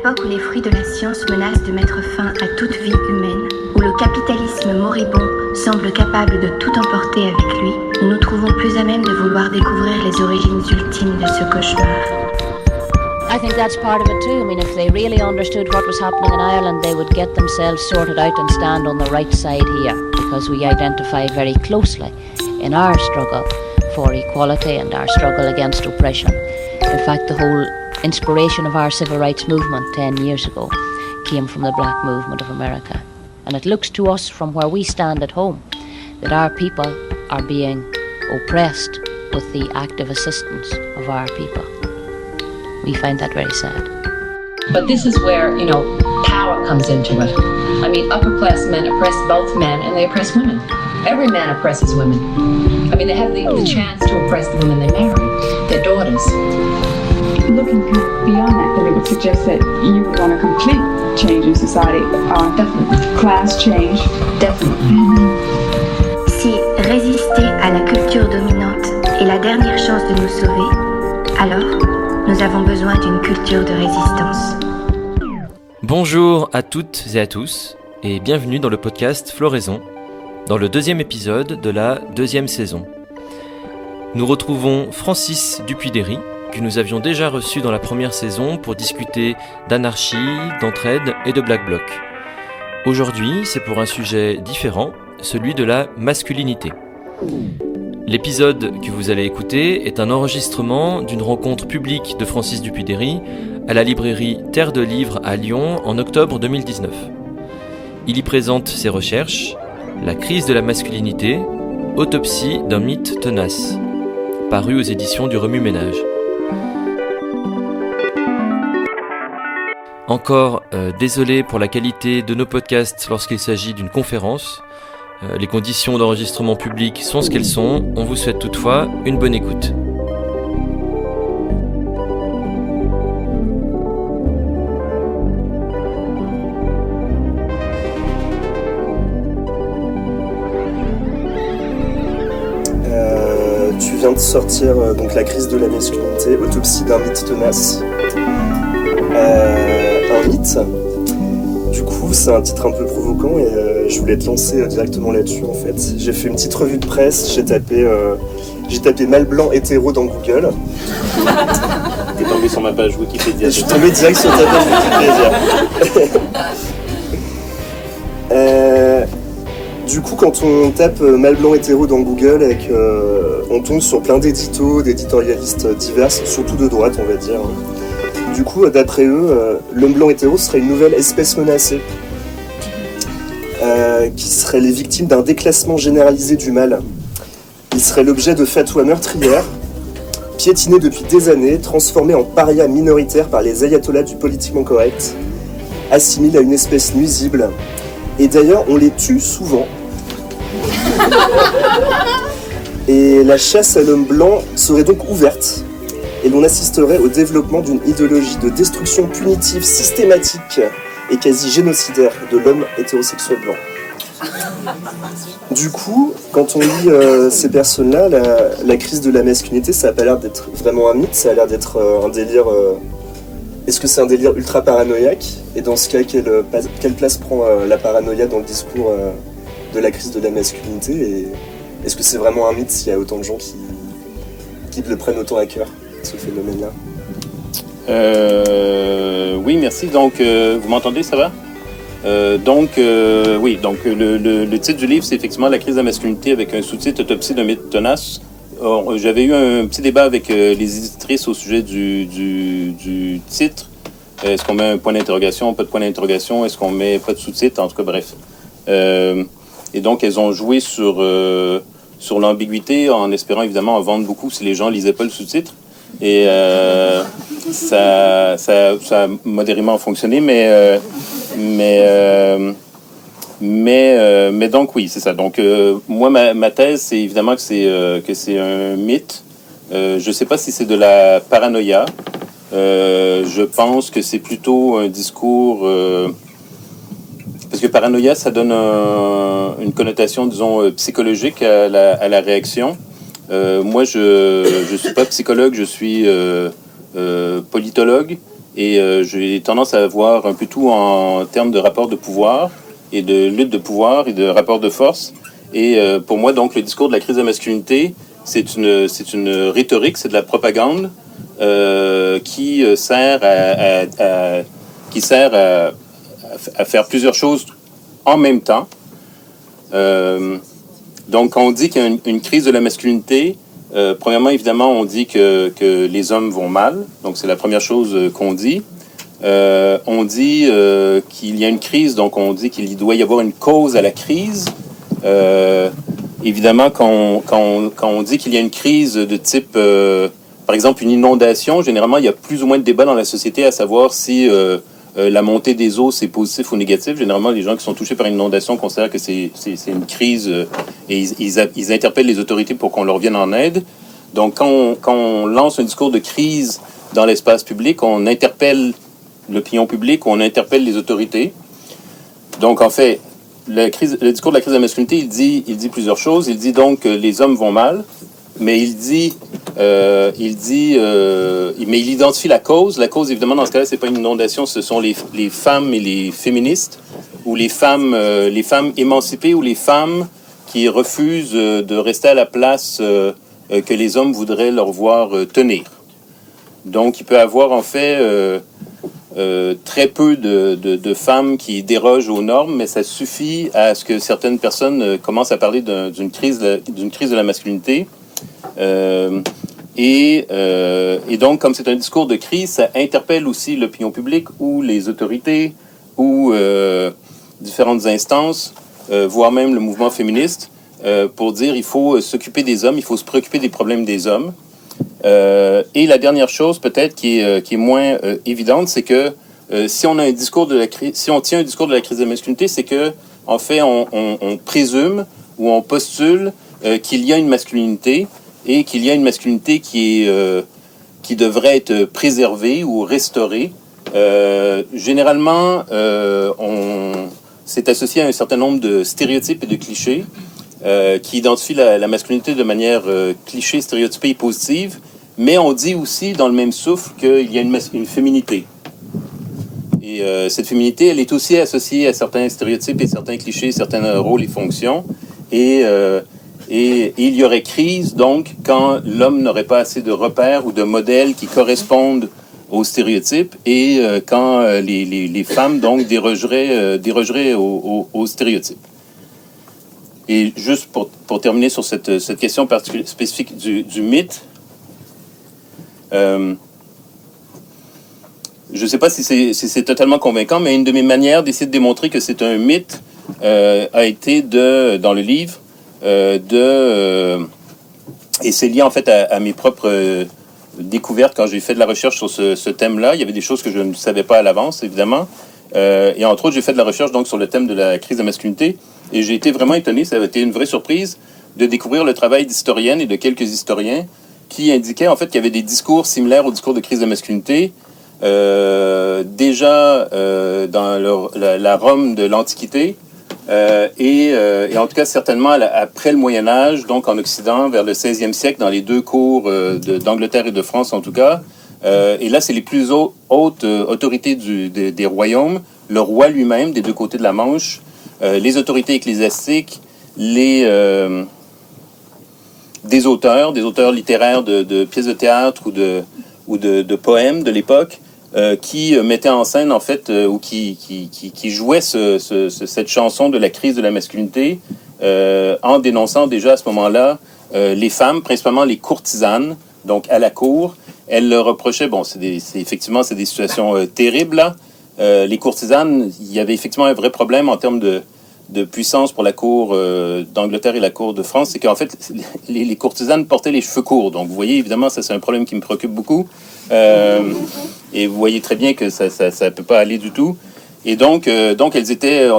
l'époque où les fruits de la science menacent de mettre fin à toute vie humaine, où le capitalisme moribond semble capable de tout emporter avec lui, nous nous trouvons plus à même de vouloir découvrir les origines ultimes de ce cauchemar. I think that's part of it too. I mean, if they really understood what was happening in Ireland, they would get themselves sorted out and stand on the right side here, because we identify very closely in our struggle for equality and our struggle against oppression. In fact, the whole inspiration of our civil rights movement 10 years ago came from the black movement of America. And it looks to us from where we stand at home that our people are being oppressed with the active assistance of our people. We find that very sad. But this is where, power comes into it. I mean, upper class men oppress both men and they oppress women. Every man oppresses women. I mean, they have the chance to oppress the women they marry, their daughters. Looking beyond that, then it would suggest that you would want a complete change in society. Definitely. Class change. Definitely. Si résister à la culture dominante est la dernière chance de nous sauver, alors nous avons besoin d'une culture de résistance. Bonjour à toutes et à tous, et bienvenue dans le podcast Floraison, dans le deuxième épisode de la deuxième saison. Nous retrouvons Francis Dupuy-Derry, que nous avions déjà reçu dans la première saison pour discuter d'anarchie, d'entraide et de Black Bloc. Aujourd'hui, c'est pour un sujet différent, celui de la masculinité. L'épisode que vous allez écouter est un enregistrement d'une rencontre publique de Francis Dupuy-Derry à la librairie Terre de Livres à Lyon en octobre 2019. Il y présente ses recherches, La crise de la masculinité, autopsie d'un mythe tenace, paru aux éditions du Remue-Ménage. Encore désolé pour la qualité de nos podcasts lorsqu'il s'agit d'une conférence. Les conditions d'enregistrement public sont ce qu'elles sont. On vous souhaite toutefois une bonne écoute. Tu viens de sortir donc La crise de la masculinité, autopsie d'un mythe tenace. Un mythe. Du coup, c'est un titre un peu provoquant et je voulais te lancer directement là-dessus en fait. J'ai fait une petite revue de presse, j'ai tapé mâle blanc hétéro dans Google. T'es tombé sur ma page Wikipédia. Je suis tombé direct sur ta page Wikipédia. Du coup, quand on tape mâle blanc hétéro dans Google, on tombe sur plein d'éditorialistes divers, surtout de droite on va dire. Du coup, d'après eux, l'homme blanc hétéro serait une nouvelle espèce menacée, qui serait les victimes d'un déclassement généralisé du mal. Il serait l'objet de fatwas meurtrières, piétiné depuis des années, transformé en paria minoritaire par les ayatollahs du politiquement correct, assimilé à une espèce nuisible, et d'ailleurs on les tue souvent. Et la chasse à l'homme blanc serait donc ouverte. Et l'on assisterait au développement d'une idéologie de destruction punitive systématique et quasi génocidaire de l'homme hétérosexuel blanc. Du coup, quand on lit ces personnes-là, la crise de la masculinité, ça n'a pas l'air d'être vraiment un mythe, ça a l'air d'être un délire... Est-ce que c'est un délire ultra paranoïaque ? Et dans ce cas, quelle place prend la paranoïa dans le discours de la crise de la masculinité ? Et est-ce que c'est vraiment un mythe s'il y a autant de gens qui le prennent autant à cœur ? Ce phénomène-là. Oui, merci. Donc, vous m'entendez, ça va? Oui, donc le titre du livre, c'est effectivement La crise de la masculinité avec un sous-titre Autopsie d'un mythe tenace. J'avais eu un petit débat avec les éditrices au sujet du titre. Est-ce qu'on met un point d'interrogation, pas de point d'interrogation? Est-ce qu'on met pas de sous-titre? En tout cas, bref. Et donc, elles ont joué sur l'ambiguïté en espérant évidemment en vendre beaucoup si les gens lisaient pas le sous-titre. Et ça a modérément fonctionné, mais donc oui, c'est ça. Donc moi, ma thèse, c'est évidemment que c'est un mythe. Je sais pas si c'est de la paranoïa. Je pense que c'est plutôt un discours... parce que paranoïa, ça donne une connotation, disons, psychologique à la réaction. Moi, je suis pas psychologue, je suis politologue. Et j'ai tendance à voir un peu tout en termes de rapport de pouvoir et de lutte de pouvoir et de rapport de force. Et pour moi, donc, le discours de la crise de la masculinité, c'est une rhétorique, c'est de la propagande qui sert à faire plusieurs choses en même temps. Donc, quand on dit qu'il y a une crise de la masculinité, premièrement, évidemment, on dit que les hommes vont mal. Donc, c'est la première chose qu'on dit. On dit qu'il y a une crise, donc on dit qu'il doit y avoir une cause à la crise. Évidemment, quand on dit qu'il y a une crise de type, par exemple, une inondation, généralement, il y a plus ou moins de débat dans la société à savoir si la montée des eaux, c'est positif ou négatif. Généralement, les gens qui sont touchés par une inondation considèrent que c'est une crise et ils interpellent les autorités pour qu'on leur vienne en aide. Donc, quand on lance un discours de crise dans l'espace public, on interpelle l'opinion publique, on interpelle les autorités. Donc, en fait, le discours de la crise de la masculinité, il dit plusieurs choses. Il dit donc que les hommes vont mal, mais mais il identifie la cause. La cause, évidemment, dans ce cas-là, c'est pas une inondation, ce sont les femmes et les féministes, ou les femmes émancipées, ou les femmes qui refusent de rester à la place que les hommes voudraient leur voir tenir. Donc, il peut y avoir, en fait, très peu de femmes qui dérogent aux normes, mais ça suffit à ce que certaines personnes commencent à parler d'une crise de la masculinité. Et donc, comme c'est un discours de crise, ça interpelle aussi l'opinion publique ou les autorités ou différentes instances, voire même le mouvement féministe, pour dire il faut s'occuper des hommes, il faut se préoccuper des problèmes des hommes. Et la dernière chose, peut-être, qui est moins évidente, c'est que si on a un discours si on tient un discours de la crise de la masculinité, c'est que, en fait, on présume ou on postule qu'il y a une masculinité et qu'il y a une masculinité qui devrait être préservée ou restaurée. Généralement, c'est associé à un certain nombre de stéréotypes et de clichés qui identifient la masculinité de manière cliché, stéréotypée et positive, mais on dit aussi dans le même souffle qu'il y a une féminité. Et cette féminité, elle est aussi associée à certains stéréotypes et certains clichés, certains rôles et fonctions. Et il y aurait crise, donc, quand l'homme n'aurait pas assez de repères ou de modèles qui correspondent aux stéréotypes et quand les femmes, donc, dérogeraient aux stéréotypes. Et juste pour terminer sur cette question spécifique du mythe, je ne sais pas si c'est totalement convaincant, mais une de mes manières d'essayer de démontrer que c'est un mythe a été dans le livre, et c'est lié en fait à mes propres découvertes quand j'ai fait de la recherche sur ce thème-là. Il y avait des choses que je ne savais pas à l'avance, évidemment. Et entre autres, j'ai fait de la recherche donc sur le thème de la crise de la masculinité. Et j'ai été vraiment étonné, ça a été une vraie surprise de découvrir le travail d'historiennes et de quelques historiens qui indiquaient en fait qu'il y avait des discours similaires au discours de crise de masculinité déjà dans la Rome de l'Antiquité et en tout cas certainement après le Moyen-Âge, donc en Occident, vers le 16e siècle, dans les deux cours d'Angleterre et de France en tout cas. Et là, c'est les plus hautes autorités des royaumes, le roi lui-même des deux côtés de la Manche, les autorités ecclésiastiques, des auteurs littéraires de pièces de théâtre ou de poèmes de l'époque qui mettaient en scène, en fait, ou qui jouaient cette chanson de la crise de la masculinité en dénonçant déjà à ce moment-là les femmes, principalement les courtisanes, donc à la cour. Elles le reprochaient, bon, effectivement, c'est des situations terribles, là. Les courtisanes, il y avait effectivement un vrai problème en termes de puissance pour la cour d'Angleterre et la cour de France, c'est qu'en fait, les courtisanes portaient les cheveux courts. Donc, vous voyez, évidemment, ça, c'est un problème qui me préoccupe beaucoup. Et vous voyez très bien que ça ne peut pas aller du tout. Et donc elles étaient,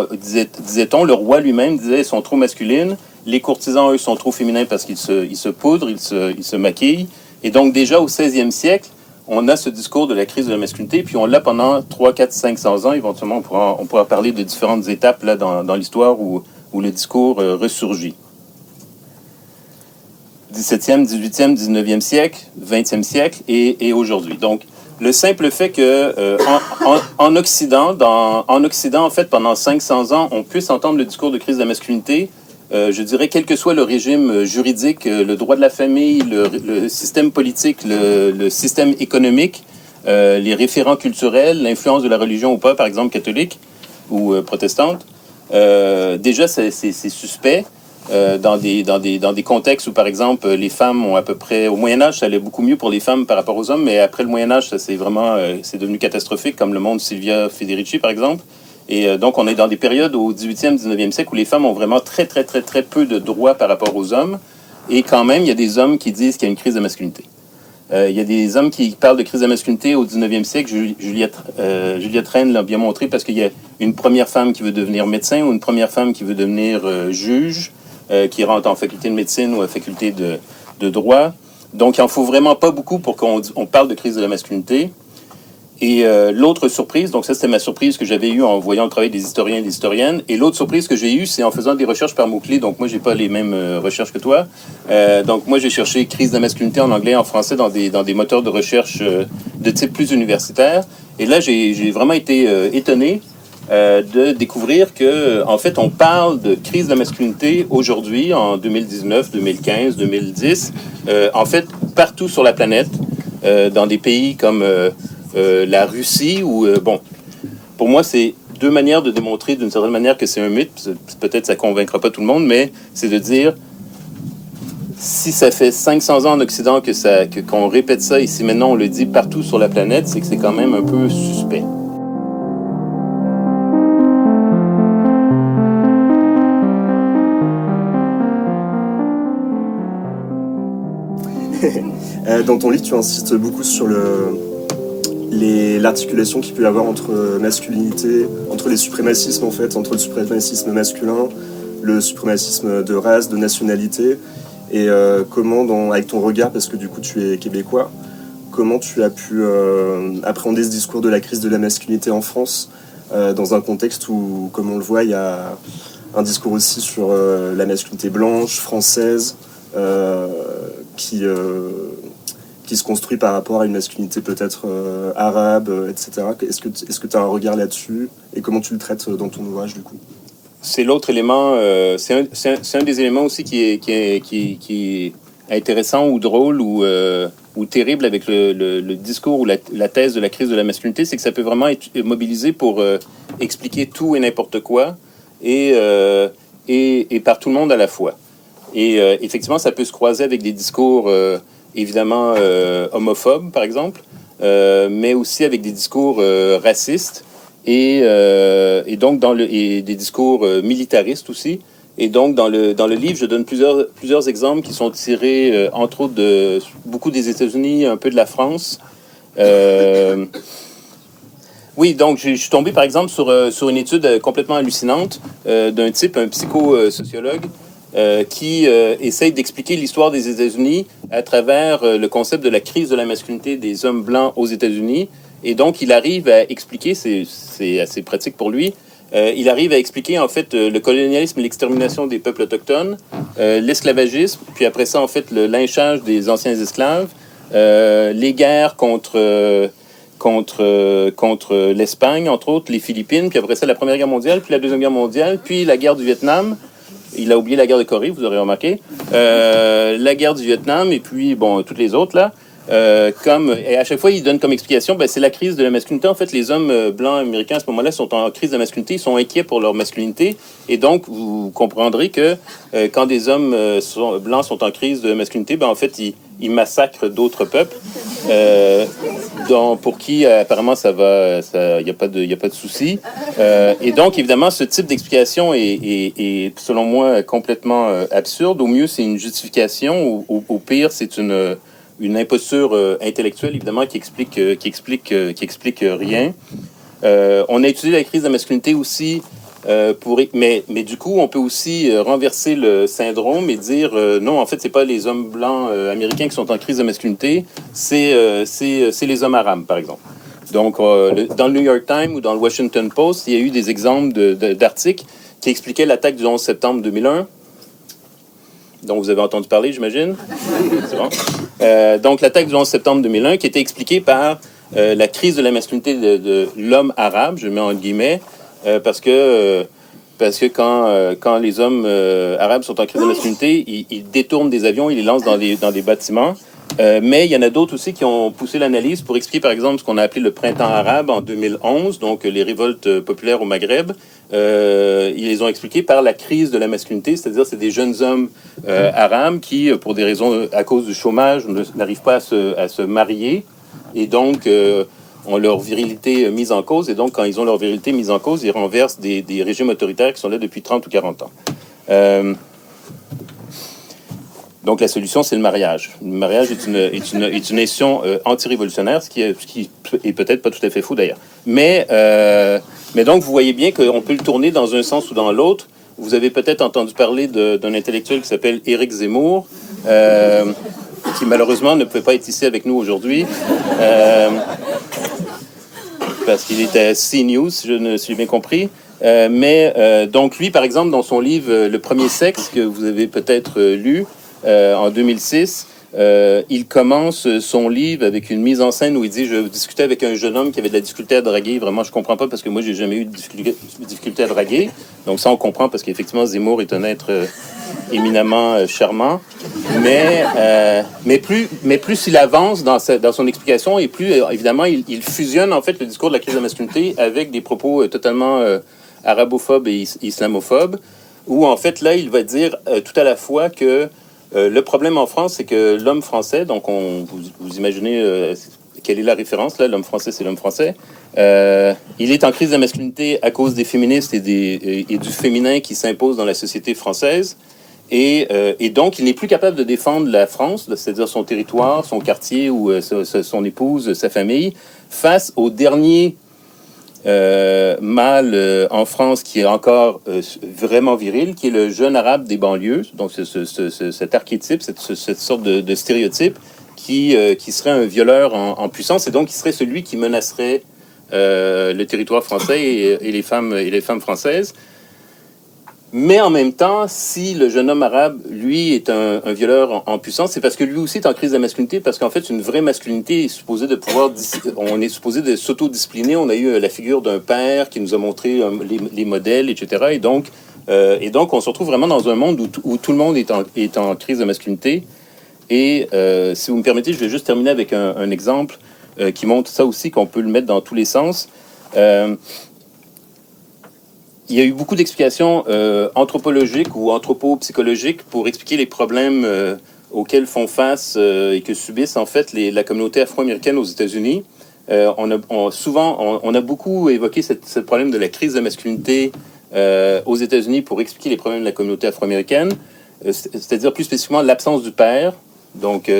disait-on, le roi lui-même disait, elles sont trop masculines. Les courtisans, eux, sont trop féminins parce qu'ils se poudrent, ils se maquillent. Et donc, déjà au 16e siècle, on a ce discours de la crise de la masculinité, puis on l'a pendant 300, 400, 500 ans. Éventuellement, on pourra parler de différentes étapes là, dans l'histoire où le discours ressurgit. 17e, 18e, 19e siècle, 20e siècle et aujourd'hui. Donc, Le simple fait que en Occident, en fait, pendant 500 ans, on puisse entendre le discours de crise de la masculinité, je dirais, quel que soit le régime juridique, le droit de la famille, le système politique, le système économique, les référents culturels, l'influence de la religion ou pas, par exemple catholique ou protestante, déjà c'est suspect. Dans des contextes où, par exemple, les femmes ont à peu près... Au Moyen-Âge, ça allait beaucoup mieux pour les femmes par rapport aux hommes, mais après le Moyen-Âge, ça c'est vraiment... c'est devenu catastrophique, comme le monde Silvia Federici, par exemple. Et donc, on est dans des périodes au 18e, 19e siècle où les femmes ont vraiment très peu de droits par rapport aux hommes. Et quand même, il y a des hommes qui disent qu'il y a une crise de masculinité. Il y a des hommes qui parlent de crise de masculinité au 19e siècle. Juliette Rennes l'a bien montré parce qu'il y a une première femme qui veut devenir médecin ou une première femme qui veut devenir juge, qui rentre en faculté de médecine ou en faculté de droit. Donc, il n'en faut vraiment pas beaucoup pour qu'on parle de crise de la masculinité. Et l'autre surprise, donc ça c'était ma surprise que j'avais eue en voyant le travail des historiens et des historiennes. Et l'autre surprise que j'ai eue, c'est en faisant des recherches par mots-clés. Donc moi, j'ai pas les mêmes recherches que toi. Donc moi, j'ai cherché crise de la masculinité en anglais et en français dans des moteurs de recherche de type plus universitaire. Et là, j'ai vraiment été étonné de découvrir que, en fait, on parle de crise de la masculinité aujourd'hui, en 2019, 2015, 2010, en fait, partout sur la planète, dans des pays comme la Russie, où, bon, pour moi, c'est deux manières de démontrer d'une certaine manière que c'est un mythe. Peut-être ça convaincra pas tout le monde, mais c'est de dire, si ça fait 500 ans en Occident qu'on répète ça, ici maintenant on le dit partout sur la planète, c'est que c'est quand même un peu suspect. Dans ton livre, tu insistes beaucoup sur l'articulation qu'il peut y avoir entre masculinité, entre les suprémacismes en fait, entre le suprémacisme masculin, le suprémacisme de race, de nationalité, et comment, avec ton regard, parce que du coup tu es québécois, comment tu as pu appréhender ce discours de la crise de la masculinité en France, dans un contexte où, comme on le voit, il y a un discours aussi sur la masculinité blanche, française, qui se construit par rapport à une masculinité peut-être arabe, etc. Est-ce que tu as un regard là-dessus et comment tu le traites dans ton ouvrage du coup? C'est l'autre élément, c'est un des éléments aussi qui est intéressant ou drôle ou terrible avec le discours ou la thèse de la crise de la masculinité, c'est que ça peut vraiment être mobilisé pour expliquer tout et n'importe quoi et par tout le monde à la fois. Et effectivement, ça peut se croiser avec des discours évidemment homophobes, par exemple, mais aussi avec des discours racistes et donc des discours militaristes aussi. Et donc, dans le livre, je donne plusieurs exemples qui sont tirés, entre autres, de beaucoup des États-Unis, un peu de la France. Oui, donc je suis tombé, par exemple, sur une étude complètement hallucinante d'un type, un psychosociologue, qui essaye d'expliquer l'histoire des États-Unis à travers le concept de la crise de la masculinité des hommes blancs aux États-Unis. Et donc, il arrive à expliquer, c'est assez pratique pour lui, il arrive à expliquer, en fait, le colonialisme et l'extermination des peuples autochtones, l'esclavagisme, puis après ça, en fait, le lynchage des anciens esclaves, les guerres contre l'Espagne, entre autres, les Philippines, puis après ça, la Première Guerre mondiale, puis la Deuxième Guerre mondiale, puis la guerre du Vietnam. Il a oublié la guerre de Corée, vous aurez remarqué. La guerre du Vietnam, et puis, bon, toutes les autres, là. Et à chaque fois, il donne comme explication, c'est la crise de la masculinité. En fait, les hommes blancs américains, à ce moment-là, sont en crise de la masculinité. Ils sont inquiets pour leur masculinité. Et donc, vous comprendrez que quand des hommes blancs sont en crise de masculinité, en fait, ils massacrent d'autres peuples. Pour qui, apparemment, ça va, il n'y a pas de souci. Et donc, évidemment, ce type d'explication est selon moi, complètement absurde. Au mieux, c'est une justification. Au pire, c'est une imposture intellectuelle, évidemment, qui explique rien. On a étudié la crise de la masculinité aussi, mais du coup, on peut aussi renverser le syndrome et dire non, en fait, c'est pas les hommes blancs américains qui sont en crise de masculinité, c'est les hommes arabes, par exemple. Donc, dans le New York Times ou dans le Washington Post, il y a eu des exemples d'articles qui expliquaient l'attaque du 11 septembre 2001, dont vous avez entendu parler, j'imagine. C'est bon. Donc, l'attaque du 11 septembre 2001, qui était expliquée par la crise de la masculinité de l'homme arabe, je le mets en guillemets, parce que quand les hommes arabes sont en crise de masculinité, ils détournent des avions, ils les lancent dans des bâtiments. Mais il y en a d'autres aussi qui ont poussé l'analyse pour expliquer, par exemple, ce qu'on a appelé le printemps arabe en 2011, donc les révoltes populaires au Maghreb. Ils les ont expliquées par la crise de la masculinité, c'est-à-dire c'est des jeunes hommes arabes qui, pour des raisons à cause du chômage, n'arrivent pas à se marier et donc ont leur virilité mise en cause. Et donc, quand ils ont leur virilité mise en cause, ils renversent des régimes autoritaires qui sont là depuis 30 ou 40 ans. Donc, la solution, c'est le mariage. Le mariage est une institution anti-révolutionnaire, ce qui est peut-être pas tout à fait fou, d'ailleurs. Mais donc, vous voyez bien qu'on peut le tourner dans un sens ou dans l'autre. Vous avez peut-être entendu parler d'un intellectuel qui s'appelle Éric Zemmour, qui, malheureusement, ne peut pas être ici avec nous aujourd'hui, parce qu'il est à CNews, si je ne suis bien compris. Donc, lui, par exemple, dans son livre « Le premier sexe », que vous avez peut-être lu, en 2006, il commence son livre avec une mise en scène où il dit « Je discutais avec un jeune homme qui avait de la difficulté à draguer. Vraiment, je comprends pas parce que moi, j'ai jamais eu de difficulté à draguer. » Donc ça, on comprend parce qu'effectivement, Zemmour est un être éminemment charmant. Mais plus il avance dans son explication et plus, évidemment, il fusionne en fait le discours de la crise de la masculinité avec des propos totalement arabophobes et islamophobes, où en fait, là, il va dire tout à la fois que le problème en France, c'est que l'homme français, donc vous imaginez quelle est la référence, là, l'homme français, c'est l'homme français, il est en crise de la masculinité à cause des féministes et du féminin qui s'impose dans la société française, et donc il n'est plus capable de défendre la France, c'est-à-dire son territoire, son quartier ou son épouse, sa famille, face au dernier mâle en France qui est encore vraiment viril, qui est le jeune arabe des banlieues, donc cet archétype, cette sorte de stéréotype qui serait un violeur en puissance, et donc qui serait celui qui menacerait le territoire français et les femmes françaises. Mais en même temps, si le jeune homme arabe, lui, est un violeur en puissance, c'est parce que lui aussi est en crise de la masculinité, parce qu'en fait, une vraie masculinité est supposée de on est supposé de s'autodiscipliner. On a eu la figure d'un père qui nous a montré les modèles, etc. Et donc, on se retrouve vraiment dans un monde où tout le monde est en crise de masculinité. Et si vous me permettez, je vais juste terminer avec un exemple qui montre ça aussi, qu'on peut le mettre dans tous les sens. Il y a eu beaucoup d'explications anthropologiques ou anthropopsychologiques pour expliquer les problèmes auxquels font face et que subissent en fait la communauté afro-américaine aux États-Unis. On a beaucoup évoqué ce problème de la crise de masculinité aux États-Unis pour expliquer les problèmes de la communauté afro-américaine, c'est-à-dire plus spécifiquement l'absence du père, donc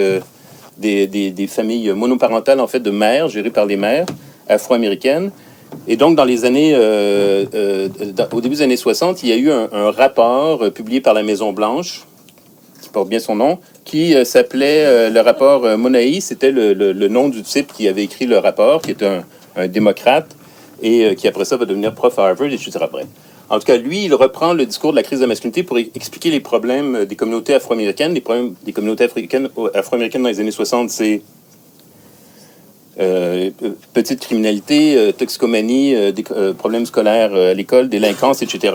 des familles monoparentales en fait de mères gérées par les mères afro-américaines. Et donc, dans les années, au début des années 60, il y a eu un rapport publié par la Maison-Blanche, qui porte bien son nom, qui s'appelait le rapport Monaï. C'était le nom du type qui avait écrit le rapport, qui est un démocrate, et qui après ça va devenir prof à Harvard, etc. Bref. En tout cas, lui, il reprend le discours de la crise de la masculinité pour expliquer les problèmes des communautés afro-américaines. Les problèmes des communautés afro-américaines dans les années 60, c'est petite criminalité, toxicomanie, des problèmes scolaires à l'école, délinquance, etc.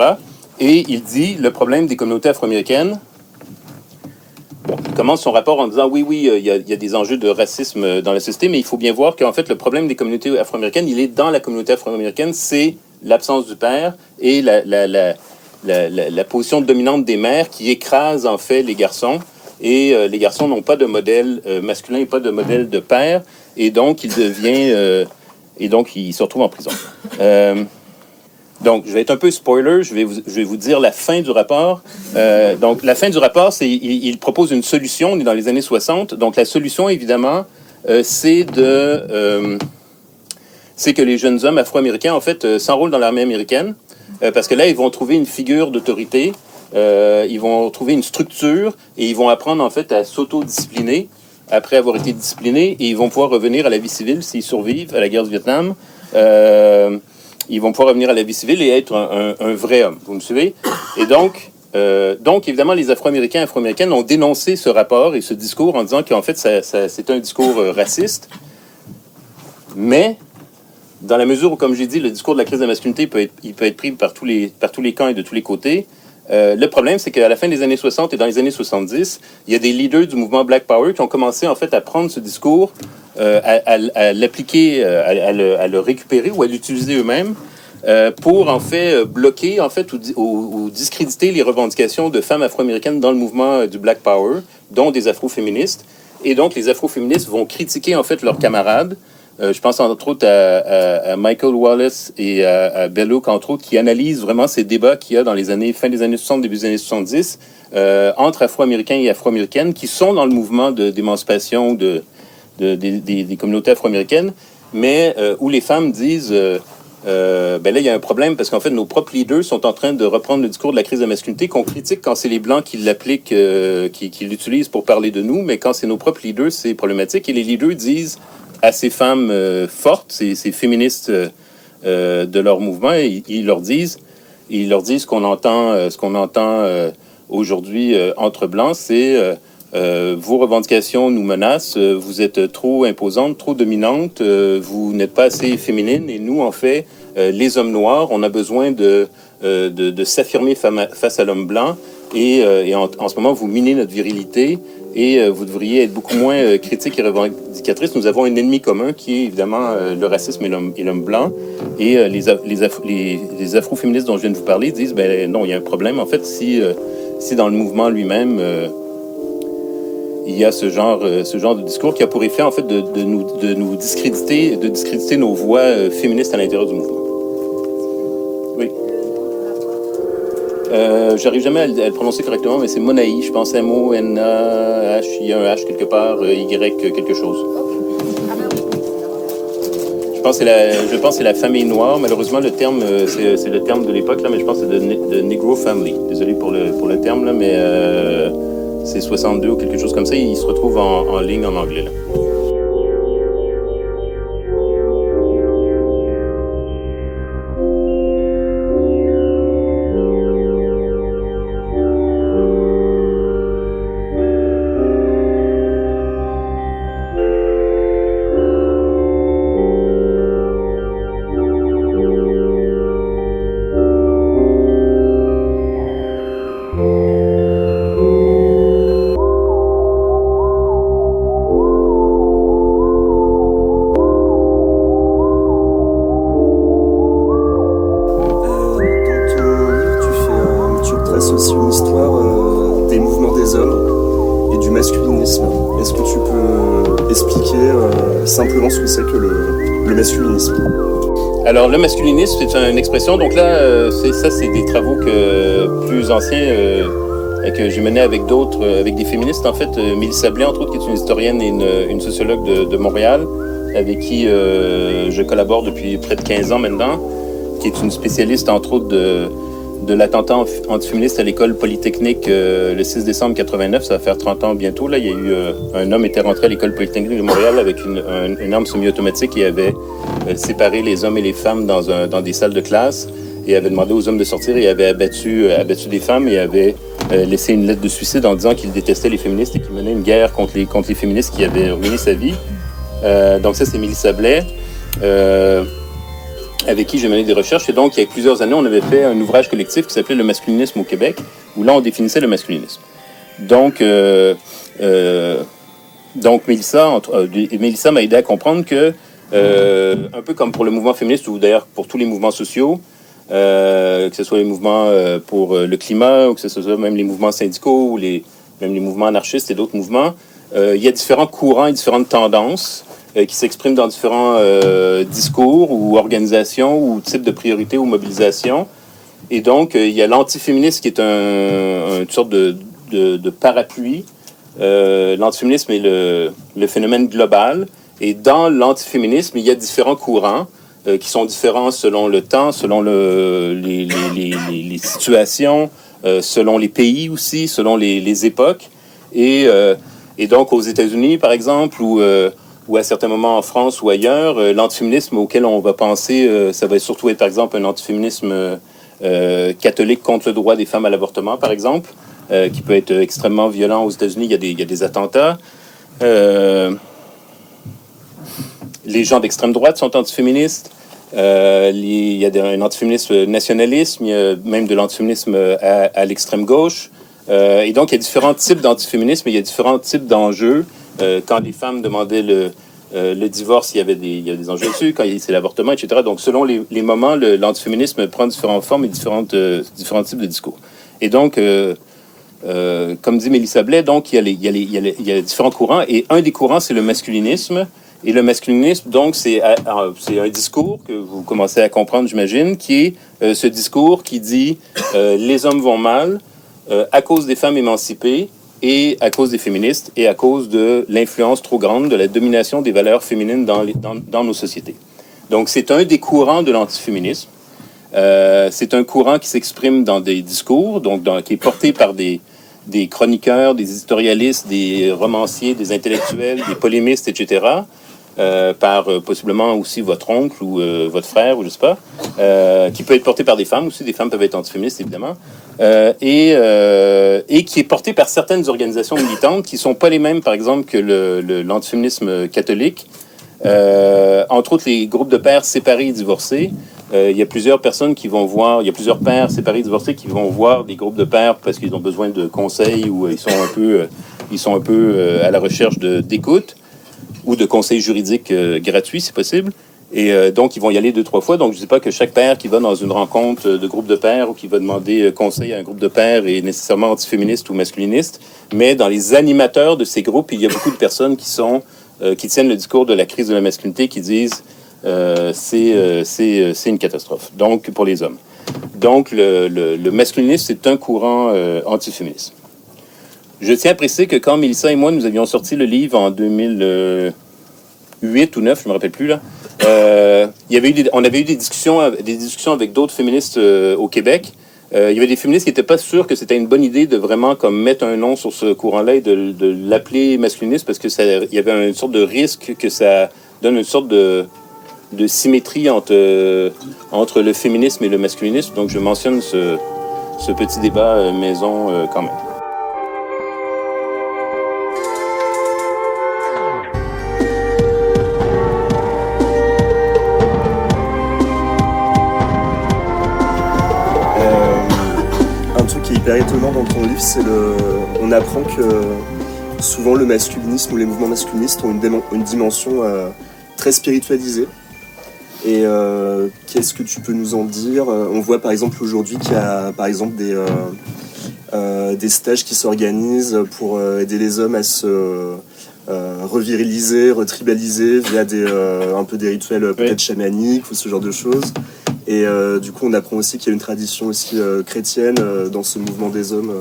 Et il dit, le problème des communautés afro-américaines, il commence son rapport en disant, oui, il y a des enjeux de racisme dans la société, mais il faut bien voir qu'en fait, le problème des communautés afro-américaines, il est dans la communauté afro-américaine, c'est l'absence du père et la position dominante des mères qui écrase en fait les garçons. Et les garçons n'ont pas de modèle masculin et pas de modèle de père, et donc il se retrouve en prison. Donc, je vais être un peu spoiler, je vais vous dire la fin du rapport. Donc, la fin du rapport, c'est il propose une solution, on est dans les années 60. Donc, la solution, évidemment, c'est que les jeunes hommes afro-américains, en fait, s'enrôlent dans l'armée américaine, parce que là, ils vont trouver une figure d'autorité, ils vont trouver une structure, et ils vont apprendre, en fait, à s'autodiscipliner après avoir été disciplinés, et ils vont pouvoir revenir à la vie civile s'ils survivent à la guerre du Vietnam. Ils vont pouvoir revenir à la vie civile et être un vrai homme. Vous me suivez? Et donc, évidemment, les Afro-Américains et Afro-Américaines ont dénoncé ce rapport et ce discours en disant qu'en fait, c'est un discours raciste. Mais, dans la mesure où, comme j'ai dit, le discours de la crise de la masculinité peut être pris par tous les camps et de tous les côtés, le problème, c'est qu'à la fin des années 60 et dans les années 70, il y a des leaders du mouvement Black Power qui ont commencé, en fait, à prendre ce discours, à l'appliquer, à le récupérer ou à l'utiliser eux-mêmes pour, en fait, bloquer, en fait, ou discréditer les revendications de femmes afro-américaines dans le mouvement du Black Power, dont des afro-féministes. Et donc, les afro-féministes vont critiquer, en fait, leurs camarades. Je pense entre autres à Michael Wallace et à Belloc, entre autres, qui analysent vraiment ces débats qu'il y a dans fin des années 60, début des années 70, entre Afro-Américains et Afro-Américaines, qui sont dans le mouvement d'émancipation des communautés afro-américaines, mais où les femmes disent là, il y a un problème parce qu'en fait, nos propres leaders sont en train de reprendre le discours de la crise de la masculinité qu'on critique quand c'est les Blancs qui l'appliquent, qui l'utilisent pour parler de nous, mais quand c'est nos propres leaders, c'est problématique. Et les leaders disent à ces femmes fortes, ces féministes de leur mouvement, ils leur disent ce qu'on entend aujourd'hui entre Blancs, c'est vos revendications nous menacent, vous êtes trop imposantes, trop dominantes, vous n'êtes pas assez féminines, et nous, en fait, les hommes noirs, on a besoin de s'affirmer face à l'homme blanc, et en ce moment, vous minez notre virilité, et vous devriez être beaucoup moins critique et revendicatrice. Nous avons un ennemi commun qui est évidemment le racisme et l'homme blanc. Et les afro-féministes dont je viens de vous parler disent, non, il y a un problème. En fait, si dans le mouvement lui-même, il y a ce genre de discours qui a pour effet, en fait, de nous discréditer, nos voix féministes à l'intérieur du mouvement. Oui. J'arrive jamais à le prononcer correctement, mais c'est Monaï, je pense M-O-N-A-H, il y a un H quelque part, Y quelque chose. Je pense que c'est la famille noire. Malheureusement, le terme, c'est le terme de l'époque, là, mais je pense que c'est de Negro Family. Désolé pour le terme, là, mais c'est 62 ou quelque chose comme ça. Il se retrouve en ligne en anglais, là. Aussi une histoire des mouvements des hommes et du masculinisme. Est-ce que tu peux expliquer simplement ce que c'est que le masculinisme? Alors, le masculinisme, c'est une expression. Donc là, c'est des travaux plus anciens que j'ai menés avec d'autres, avec des féministes. En fait, Mélissa Blais, entre autres, qui est une historienne et une sociologue de Montréal, avec qui je collabore depuis près de 15 ans maintenant, qui est une spécialiste, entre autres, de l'attentat antiféministe à l'école polytechnique le 6 décembre 89, ça va faire 30 ans bientôt. Là, il y a eu un homme était rentré à l'école polytechnique de Montréal avec une arme semi-automatique et avait séparé les hommes et les femmes dans des salles de classe et avait demandé aux hommes de sortir et avait abattu des femmes et avait laissé une lettre de suicide en disant qu'il détestait les féministes et qu'il menait une guerre contre les féministes qui avaient ruiné sa vie. Donc ça, c'est Mélissa Blais. Avec qui j'ai mené des recherches. Et donc, il y a plusieurs années, on avait fait un ouvrage collectif qui s'appelait « Le masculinisme au Québec », où là, on définissait le masculinisme. Donc Mélissa m'a aidé à comprendre que, un peu comme pour le mouvement féministe, ou d'ailleurs pour tous les mouvements sociaux, que ce soit les mouvements pour le climat, ou que ce soit même les mouvements syndicaux, ou même les mouvements anarchistes et d'autres mouvements, il y a différents courants et différentes tendances qui s'expriment dans différents discours ou organisations ou types de priorités ou mobilisations. Et donc, il y a l'antiféminisme qui est une sorte de parapluie. L'antiféminisme est le phénomène global. Et dans l'antiféminisme, il y a différents courants qui sont différents selon le temps, selon les situations, selon les pays aussi, selon les époques. Et donc, aux États-Unis, par exemple, ou à certains moments en France ou ailleurs, l'antiféminisme auquel on va penser, ça va surtout être, par exemple, un antiféminisme catholique contre le droit des femmes à l'avortement, par exemple, qui peut être extrêmement violent aux États-Unis. Il y a des attentats. Les gens d'extrême droite sont antiféministes. Il y a un antiféminisme nationalisme, il y a même de l'antiféminisme à l'extrême gauche. Et donc, il y a différents types d'antiféminisme, il y a différents types d'enjeux. Quand les femmes demandaient le divorce, il y avait des enjeux dessus. Quand c'est l'avortement, etc. Donc, selon les moments, l'antiféminisme prend différentes formes et différents types de discours. Et donc, comme dit Mélissa Blais, donc, il y a différents courants. Et un des courants, c'est le masculinisme. Et le masculinisme, donc, c'est un discours que vous commencez à comprendre, j'imagine, qui est ce discours qui dit les hommes vont mal à cause des femmes émancipées et à cause des féministes et à cause de l'influence trop grande de la domination des valeurs féminines dans nos sociétés. Donc, c'est un des courants de l'antiféminisme. C'est un courant qui s'exprime dans des discours, donc qui est porté par des chroniqueurs, des éditorialistes, des romanciers, des intellectuels, des polémistes, etc., par possiblement aussi votre oncle ou votre frère, ou je sais pas, qui peut être porté par des femmes aussi, des femmes peuvent être antiféministes, évidemment, et qui est porté par certaines organisations militantes qui sont pas les mêmes, par exemple, que l'antiféminisme catholique. Entre autres, les groupes de pères séparés et divorcés. Il y a plusieurs personnes qui vont voir, il y a plusieurs pères séparés et divorcés qui vont voir des groupes de pères parce qu'ils ont besoin de conseils ou ils sont un peu à la recherche d'écoute ou de conseils juridiques gratuits, si possible. Et donc, ils vont y aller 2-3 fois. Donc, je ne dis pas que chaque père qui va dans une rencontre de groupe de pères ou qui va demander conseil à un groupe de pères est nécessairement antiféministe ou masculiniste. Mais dans les animateurs de ces groupes, il y a beaucoup de personnes qui tiennent le discours de la crise de la masculinité, qui disent c'est une catastrophe. Donc, pour les hommes. Donc, le masculinisme, c'est un courant antiféministe. Je tiens à préciser que quand Mélissa et moi, nous avions sorti le livre en 2008 ou 9, je ne me rappelle plus, là, on avait eu des discussions avec d'autres féministes au Québec. Il y avait des féministes qui n'étaient pas sûrs que c'était une bonne idée de vraiment comme mettre un nom sur ce courant-là et de l'appeler masculiniste parce que il y avait une sorte de risque que ça donne une sorte de symétrie entre le féminisme et le masculinisme. Donc, je mentionne ce petit débat maison quand même. Hyper étonnant dans ton livre, on apprend que souvent le masculinisme ou les mouvements masculinistes ont une dimension très spiritualisée. Et qu'est-ce que tu peux nous en dire? On voit par exemple aujourd'hui qu'il y a par exemple des stages qui s'organisent pour aider les hommes à se reviriliser, retribaliser via un peu des rituels peut-être chamaniques ou ce genre de choses. Et du coup, on apprend aussi qu'il y a une tradition aussi chrétienne dans ce mouvement des hommes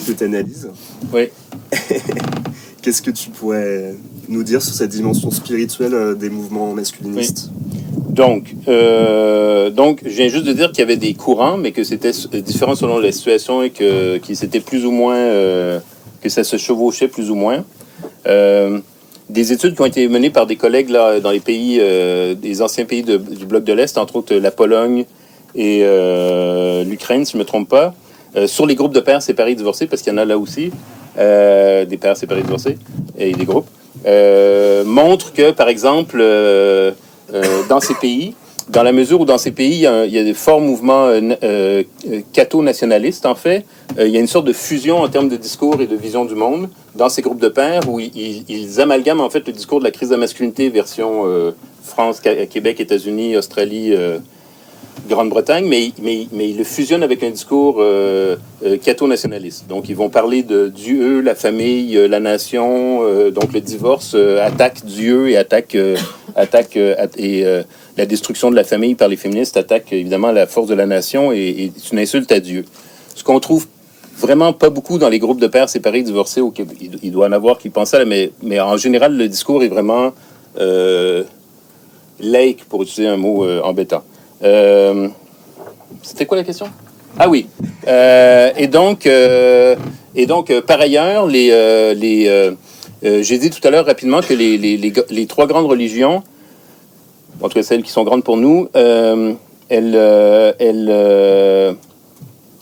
que tu analyses. Oui. Qu'est-ce que tu pourrais nous dire sur cette dimension spirituelle des mouvements masculinistes? Oui. Donc, je viens juste de dire qu'il y avait des courants, mais que c'était différent selon la situation et que c'était plus ou moins, que ça se chevauchait plus ou moins. Des études qui ont été menées par des collègues là, dans les pays, des anciens pays du bloc de l'Est, entre autres la Pologne et l'Ukraine, si je ne me trompe pas, sur les groupes de pères séparés et divorcés, parce qu'il y en a là aussi, des pères séparés et divorcés, et des groupes, montrent que, par exemple, dans ces pays, dans la mesure où dans ces pays, il y a des forts mouvements catho-nationalistes, en fait, il y a une sorte de fusion en termes de discours et de vision du monde dans ces groupes de pairs où ils amalgament en fait le discours de la crise de la masculinité version France, Québec, États-Unis, Australie, Grande-Bretagne, mais ils le fusionnent avec un discours catho-nationaliste. Donc ils vont parler de Dieu, la famille, la nation, donc le divorce attaque Dieu et attaque la destruction de la famille par les féministes attaque évidemment la force de la nation et c'est une insulte à Dieu. Ce qu'on trouve vraiment pas beaucoup dans les groupes de pères séparés divorcés au Québec. Il doit en avoir qui pensent ça, mais en général, le discours est vraiment laïque, pour utiliser un mot embêtant. C'était quoi la question? Ah oui. Et donc, par ailleurs, j'ai dit tout à l'heure rapidement que les trois grandes religions, en tout cas celles qui sont grandes pour nous,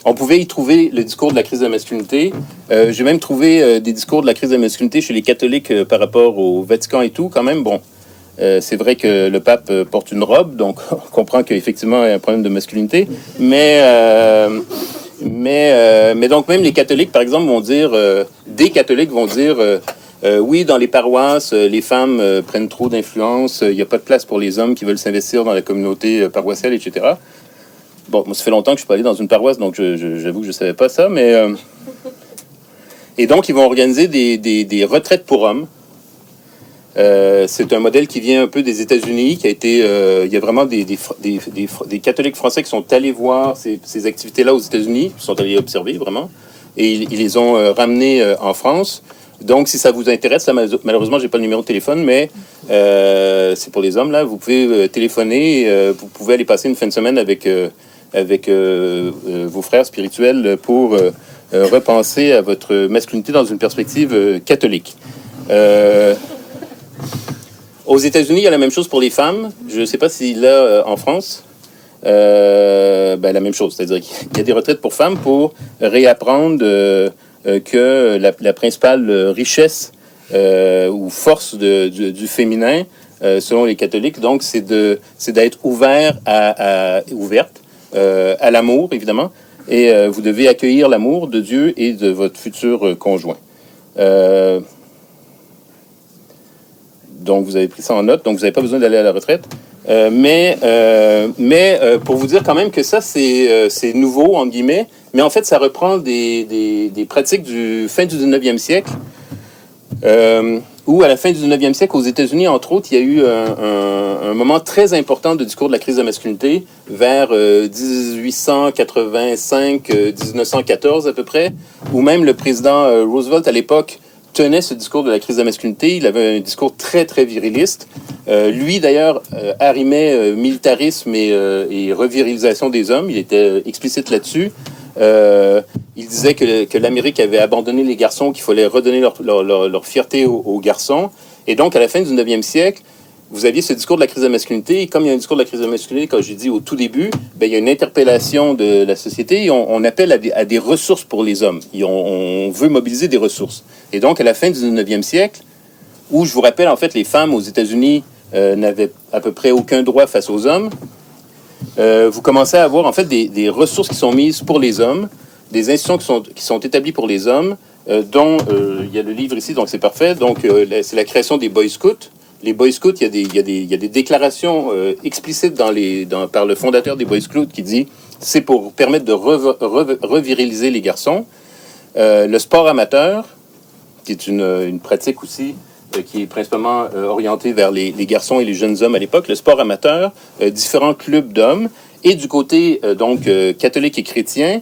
on pouvait y trouver le discours de la crise de la masculinité. J'ai même trouvé des discours de la crise de la masculinité chez les catholiques par rapport au Vatican et tout, quand même. Bon, C'est vrai que le pape porte une robe, donc on comprend qu'effectivement il y a un problème de masculinité. Mais donc même les catholiques, par exemple, vont dire, des catholiques vont dire, oui, dans les paroisses, les femmes prennent trop d'influence, il n'y a pas de place pour les hommes qui veulent s'investir dans la communauté paroissiale, etc. Bon, moi, ça fait longtemps que je suis pas allé dans une paroisse, donc j'avoue que je savais pas ça, mais... Et donc, ils vont organiser des retraites pour hommes. C'est un modèle qui vient un peu des États-Unis, qui a été... il y a vraiment des catholiques français qui sont allés voir ces activités-là aux États-Unis, qui sont allés observer, vraiment, et ils les ont ramenés en France. Donc, si ça vous intéresse, ça, malheureusement, j'ai pas le numéro de téléphone, mais c'est pour les hommes, là. Vous pouvez téléphoner, vous pouvez aller passer une fin de semaine avec vos frères spirituels pour repenser à votre masculinité dans une perspective catholique. Aux États-Unis, il y a la même chose pour les femmes. Je ne sais pas si là, en France, la même chose. C'est-à-dire qu'il y a des retraites pour femmes pour réapprendre que la principale richesse ou force du féminin, selon les catholiques, donc, c'est d'être ouverte à l'amour, évidemment, et vous devez accueillir l'amour de Dieu et de votre futur conjoint. Donc, vous avez pris ça en note, donc vous n'avez pas besoin d'aller à la retraite. Mais pour vous dire quand même que ça, c'est nouveau, entre guillemets, mais en fait, ça reprend des pratiques du fin du 19e siècle, où à la fin du 19e siècle, aux États-Unis, entre autres, il y a eu un moment très important de discours de la crise de la masculinité, vers 1885-1914 à peu près, où même le président Roosevelt, à l'époque, tenait ce discours de la crise de la masculinité. Il avait un discours très, très viriliste. Lui, d'ailleurs, arrimait militarisme et revirilisation des hommes. Il était explicite là-dessus. Il disait que l'Amérique avait abandonné les garçons, qu'il fallait redonner leur fierté aux garçons. Et donc, à la fin du 19e siècle, vous aviez ce discours de la crise de la masculinité. Et comme il y a un discours de la crise de la masculinité, comme j'ai dit au tout début, il y a une interpellation de la société. Et on appelle à des ressources pour les hommes. Et on veut mobiliser des ressources. Et donc, à la fin du 19e siècle, où, je vous rappelle, en fait, les femmes aux États-Unis n'avaient à peu près aucun droit face aux hommes, vous commencez à avoir, en fait, des ressources qui sont mises pour les hommes, des institutions qui sont établies pour les hommes, dont il y a le livre ici, donc c'est parfait. Donc, c'est la création des Boy Scouts. Les Boy Scouts, il y a des déclarations explicites par le fondateur des Boy Scouts qui dit c'est pour permettre de reviriliser les garçons. Le sport amateur, qui est une pratique aussi qui est principalement orientée vers les garçons et les jeunes hommes à l'époque, le sport amateur, différents clubs d'hommes, et du côté catholique et chrétien.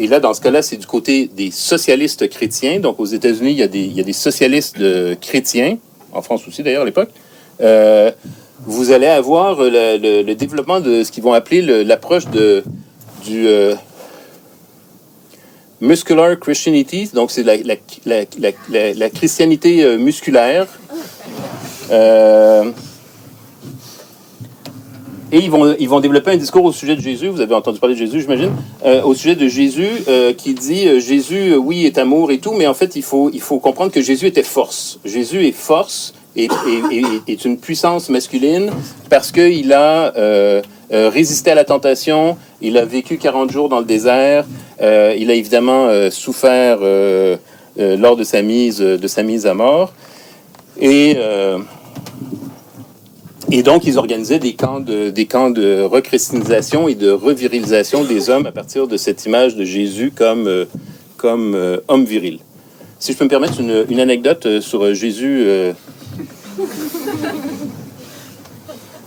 Et là, dans ce cas-là, c'est du côté des socialistes chrétiens. Donc, aux États-Unis, il y a des socialistes chrétiens, en France aussi d'ailleurs à l'époque. Vous allez avoir le développement de ce qu'ils vont appeler l'approche du muscular Christianity, donc c'est la christianité musculaire. Et ils vont développer un discours au sujet de Jésus. Vous avez entendu parler de Jésus, j'imagine. Au sujet de Jésus, qui dit Jésus, oui, est amour et tout, mais en fait, il faut comprendre que Jésus était force. Jésus est force et est une puissance masculine parce qu'il a résisté à la tentation. Il a vécu 40 jours dans le désert. Il a évidemment souffert lors de sa mise à mort. Et donc, ils organisaient des camps de rechristianisation et de revirilisation des hommes à partir de cette image de Jésus comme homme viril. Si je peux me permettre une anecdote sur Jésus.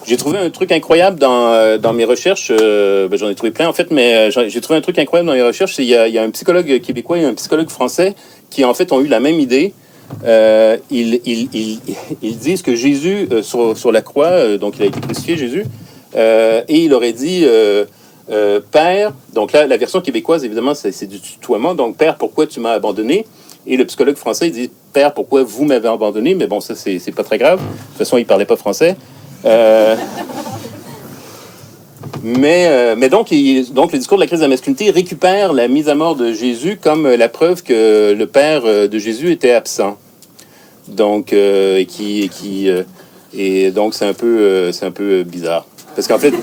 J'ai trouvé un truc incroyable dans mes recherches. J'en ai trouvé plein, en fait, mais j'ai trouvé un truc incroyable dans mes recherches. Il y a un psychologue québécois et un psychologue français qui, en fait, ont eu la même idée. Ils disent que Jésus, sur la croix, donc il a été crucifié, Jésus, et il aurait dit Père, donc là, la version québécoise, évidemment, c'est du tutoiement, donc Père, pourquoi tu m'as abandonné? Et le psychologue français, il dit Père, pourquoi vous m'avez abandonné? Mais bon, ça, c'est pas très grave. De toute façon, il parlait pas français. Mais donc, le discours de la crise de la masculinité récupère la mise à mort de Jésus comme la preuve que le père de Jésus était absent. Donc, qui Et donc, c'est un peu bizarre. Parce qu'en fait,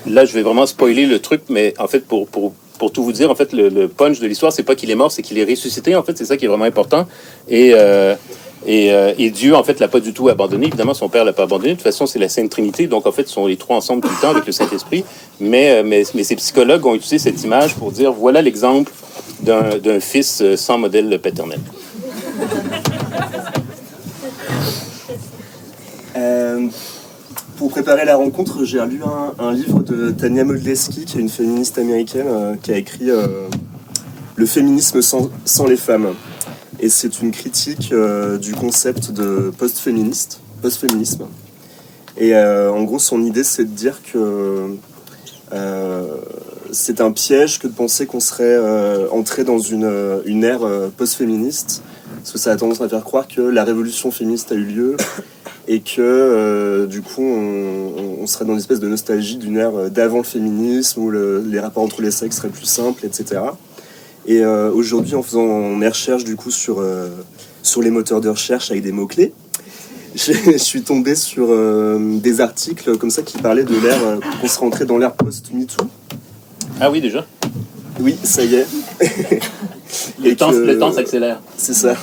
là, je vais vraiment spoiler le truc, mais en fait, pour tout vous dire, en fait, le punch de l'histoire, c'est pas qu'il est mort, c'est qu'il est ressuscité. En fait, c'est ça qui est vraiment important. Et Dieu, en fait, l'a pas du tout abandonné. Évidemment, son père l'a pas abandonné. De toute façon, c'est la Sainte Trinité. Donc, en fait, ils sont les trois ensemble tout le temps avec le Saint-Esprit. Mais ces psychologues ont utilisé cette image pour dire, voilà l'exemple d'un fils sans modèle paternel. Pour préparer la rencontre, j'ai lu un livre de Tania Modleski, qui est une féministe américaine, qui a écrit Le féminisme sans les femmes. Et c'est une critique du concept de post-féminisme. Et en gros, son idée, c'est de dire que c'est un piège que de penser qu'on serait entré dans une ère post-féministe, parce que ça a tendance à faire croire que la révolution féministe a eu lieu et que du coup on serait dans une espèce de nostalgie d'une ère d'avant le féminisme où les rapports entre les sexes seraient plus simples, etc. Et aujourd'hui, en faisant mes recherches du coup sur les moteurs de recherche avec des mots-clés, je suis tombé sur des articles comme ça qui parlaient de l'ère, qu'on serait entré dans l'ère post-MeToo. Ah oui, déjà? Oui, ça y est. Le temps s'accélère. C'est ça.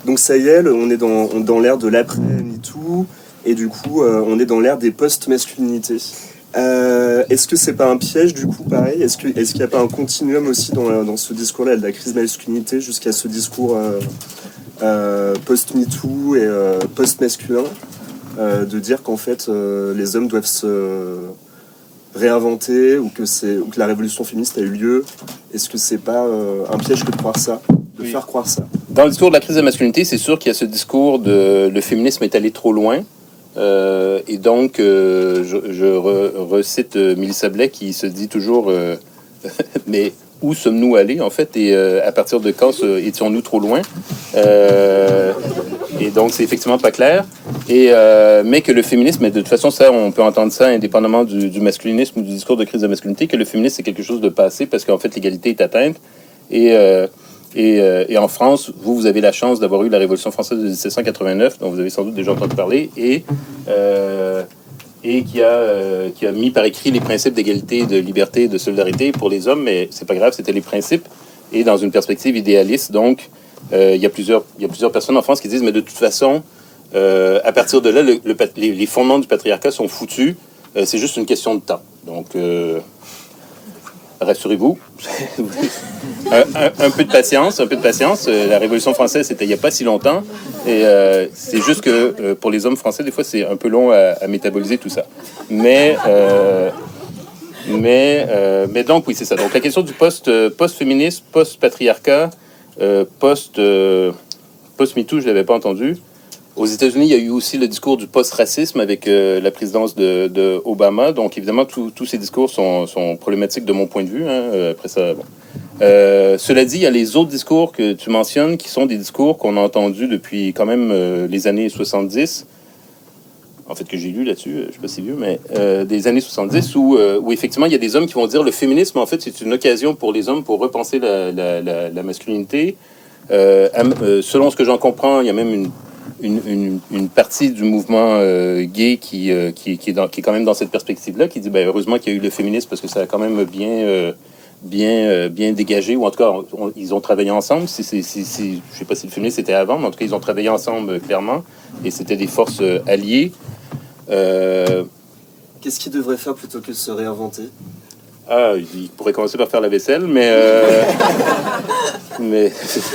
Donc ça y est, on est dans l'ère de l'après-MeToo, et du coup, on est dans l'ère des post-masculinités. Est-ce que c'est pas un piège, du coup, pareil? Est-ce qu'il n'y a pas un continuum aussi dans ce discours-là, de la crise masculinité jusqu'à ce discours post-MeToo et post-masculin, de dire qu'en fait, les hommes doivent se réinventer, ou que la révolution féministe a eu lieu? Est-ce que c'est pas un piège que de croire ça, de faire croire ça? Dans le discours de la crise de la masculinité, c'est sûr qu'il y a ce discours de le féminisme est allé trop loin. Et donc, je recite Mélissa Blais qui se dit toujours mais où sommes-nous allés, en fait, et à partir de quand étions-nous trop loin? Et donc, c'est effectivement pas clair. Mais que le féminisme, de toute façon, ça, on peut entendre ça indépendamment du masculinisme ou du discours de crise de la masculinité, que le féminisme, c'est quelque chose de passé parce qu'en fait, l'égalité est atteinte. Et en France, vous avez la chance d'avoir eu la Révolution française de 1789, dont vous avez sans doute déjà entendu parler, et qui a mis par écrit les principes d'égalité, de liberté et de solidarité pour les hommes, mais c'est pas grave, c'était les principes, et dans une perspective idéaliste. Donc, il y a plusieurs personnes en France qui disent, mais de toute façon, à partir de là, les fondements du patriarcat sont foutus, c'est juste une question de temps. Donc, rassurez-vous, un peu de patience. La Révolution française, c'était il n'y a pas si longtemps. Et c'est juste que pour les hommes français, des fois, c'est un peu long à métaboliser tout ça. Mais donc, oui, c'est ça. Donc, la question du post-féminisme, post-patriarcat, post-MeToo, je ne l'avais pas entendu. Aux États-Unis, il y a eu aussi le discours du post-racisme avec la présidence de Obama. Donc, évidemment, tous ces discours sont problématiques de mon point de vue. Après ça, bon. Cela dit, il y a les autres discours que tu mentionnes qui sont des discours qu'on a entendus depuis quand même les années 70. En fait, que j'ai lu là-dessus, je ne suis pas si vieux, mais des années 70 où effectivement, il y a des hommes qui vont dire le féminisme, en fait, c'est une occasion pour les hommes pour repenser la masculinité. Selon ce que j'en comprends, il y a même une partie du mouvement gay qui est quand même dans cette perspective-là, qui dit heureusement qu'il y a eu le féminisme parce que ça a quand même bien dégagé, ou en tout cas ils ont travaillé ensemble. Je sais pas si le féminisme c'était avant, mais en tout cas ils ont travaillé ensemble clairement, et c'était des forces alliées. Qu'est-ce qu'ils devraient faire plutôt que de se réinventer? Ils pourraient commencer par faire la vaisselle, mais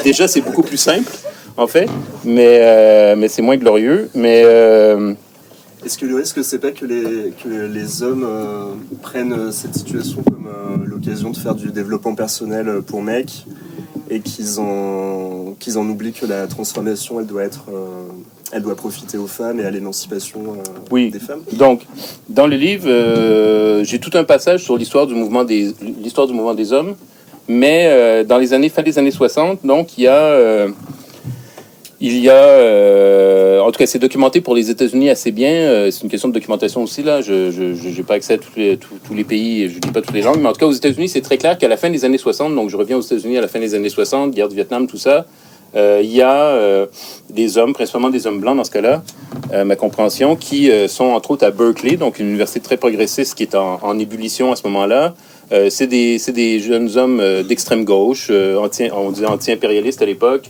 déjà c'est beaucoup plus simple. En fait, mais c'est moins glorieux. Mais est-ce que le risque, c'est pas que les hommes prennent cette situation comme l'occasion de faire du développement personnel pour mecs, et qu'ils en oublient que la transformation, elle doit profiter aux femmes et à l'émancipation des femmes? Donc, dans le livre, j'ai tout un passage sur l'histoire du mouvement des hommes, mais dans fin des années 60, donc il y a en tout cas, c'est documenté pour les États-Unis assez bien. C'est une question de documentation aussi, là. Je n'ai pas accès à tous les pays, et je ne dis pas toutes les langues, mais en tout cas, aux États-Unis, c'est très clair qu'à la fin des années 60, donc je reviens aux États-Unis à la fin des années 60, guerre du Vietnam, tout ça, il y a des hommes, principalement des hommes blancs dans ce cas-là, ma compréhension, qui sont entre autres à Berkeley, donc une université très progressiste qui est en ébullition à ce moment-là. C'est des jeunes hommes d'extrême gauche, on disait anti-impérialistes à l'époque,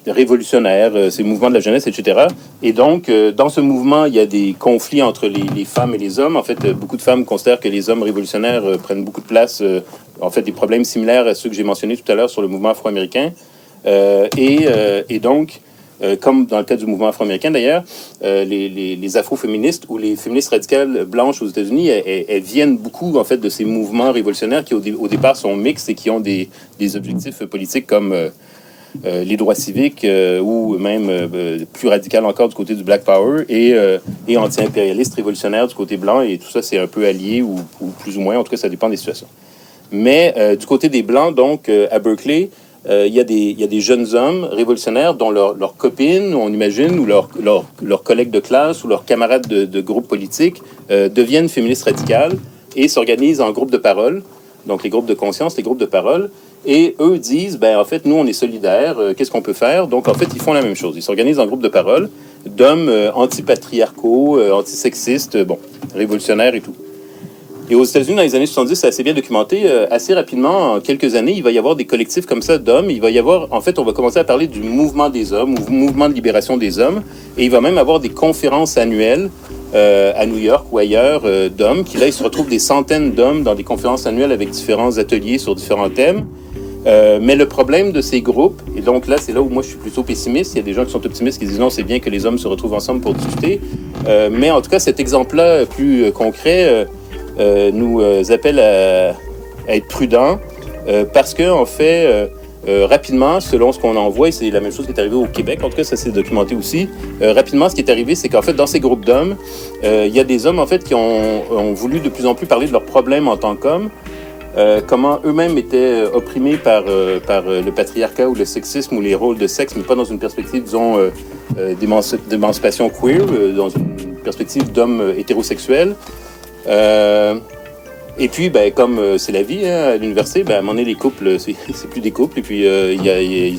révolutionnaires, c'est le mouvement de la jeunesse, etc. Et donc, dans ce mouvement, il y a des conflits entre les femmes et les hommes. En fait, beaucoup de femmes considèrent que les hommes révolutionnaires prennent beaucoup de place, en fait, des problèmes similaires à ceux que j'ai mentionnés tout à l'heure sur le mouvement afro-américain. Et donc, comme dans le cas du mouvement afro-américain d'ailleurs, les afro-féministes ou les féministes radicales blanches aux États-Unis, elles viennent beaucoup en fait de ces mouvements révolutionnaires qui au départ sont mixtes et qui ont des objectifs politiques comme les droits civiques ou même plus radical encore du côté du Black Power et anti-impérialistes révolutionnaires du côté blanc, et tout ça c'est un peu allié ou plus ou moins, en tout cas ça dépend des situations. Mais du côté des Blancs, donc à Berkeley, il y a des jeunes hommes révolutionnaires dont leurs copines, on imagine, ou leurs collègues de classe ou leurs camarades de groupe politique deviennent féministes radicales et s'organisent en groupes de parole, donc les groupes de conscience, les groupes de parole. Et eux disent, ben en fait, nous, on est solidaires, qu'est-ce qu'on peut faire? Donc, en fait, ils font la même chose. Ils s'organisent en groupe de parole d'hommes antipatriarcaux, antisexistes, révolutionnaires et tout. Et aux États-Unis, dans les années 70, c'est assez bien documenté. Assez rapidement, en quelques années, il va y avoir des collectifs comme ça d'hommes. Il va y avoir, en fait, on va commencer à parler du mouvement des hommes, ou mouvement de libération des hommes. Et il va même avoir des conférences annuelles à New York ou ailleurs d'hommes, qui là, il se retrouve des centaines d'hommes dans des conférences annuelles avec différents ateliers sur différents thèmes. Mais le problème de ces groupes, et donc là, c'est là où moi je suis plutôt pessimiste, il y a des gens qui sont optimistes qui disent non, c'est bien que les hommes se retrouvent ensemble pour discuter, mais en tout cas, cet exemple-là plus concret nous appelle à être prudents, parce que en fait, rapidement, selon ce qu'on en voit, et c'est la même chose qui est arrivé au Québec, en tout cas, ça s'est documenté aussi, rapidement, ce qui est arrivé, c'est qu'en fait, dans ces groupes d'hommes, il y a des hommes, en fait, qui ont voulu de plus en plus parler de leurs problèmes en tant qu'hommes, comment eux-mêmes étaient opprimés par le patriarcat ou le sexisme ou les rôles de sexe, mais pas dans une perspective, disons, d'émancipation queer, dans une perspective d'hommes hétérosexuels. Et puis, ben, comme c'est la vie à l'université, ben, à un moment donné, les couples, c'est plus des couples, et puis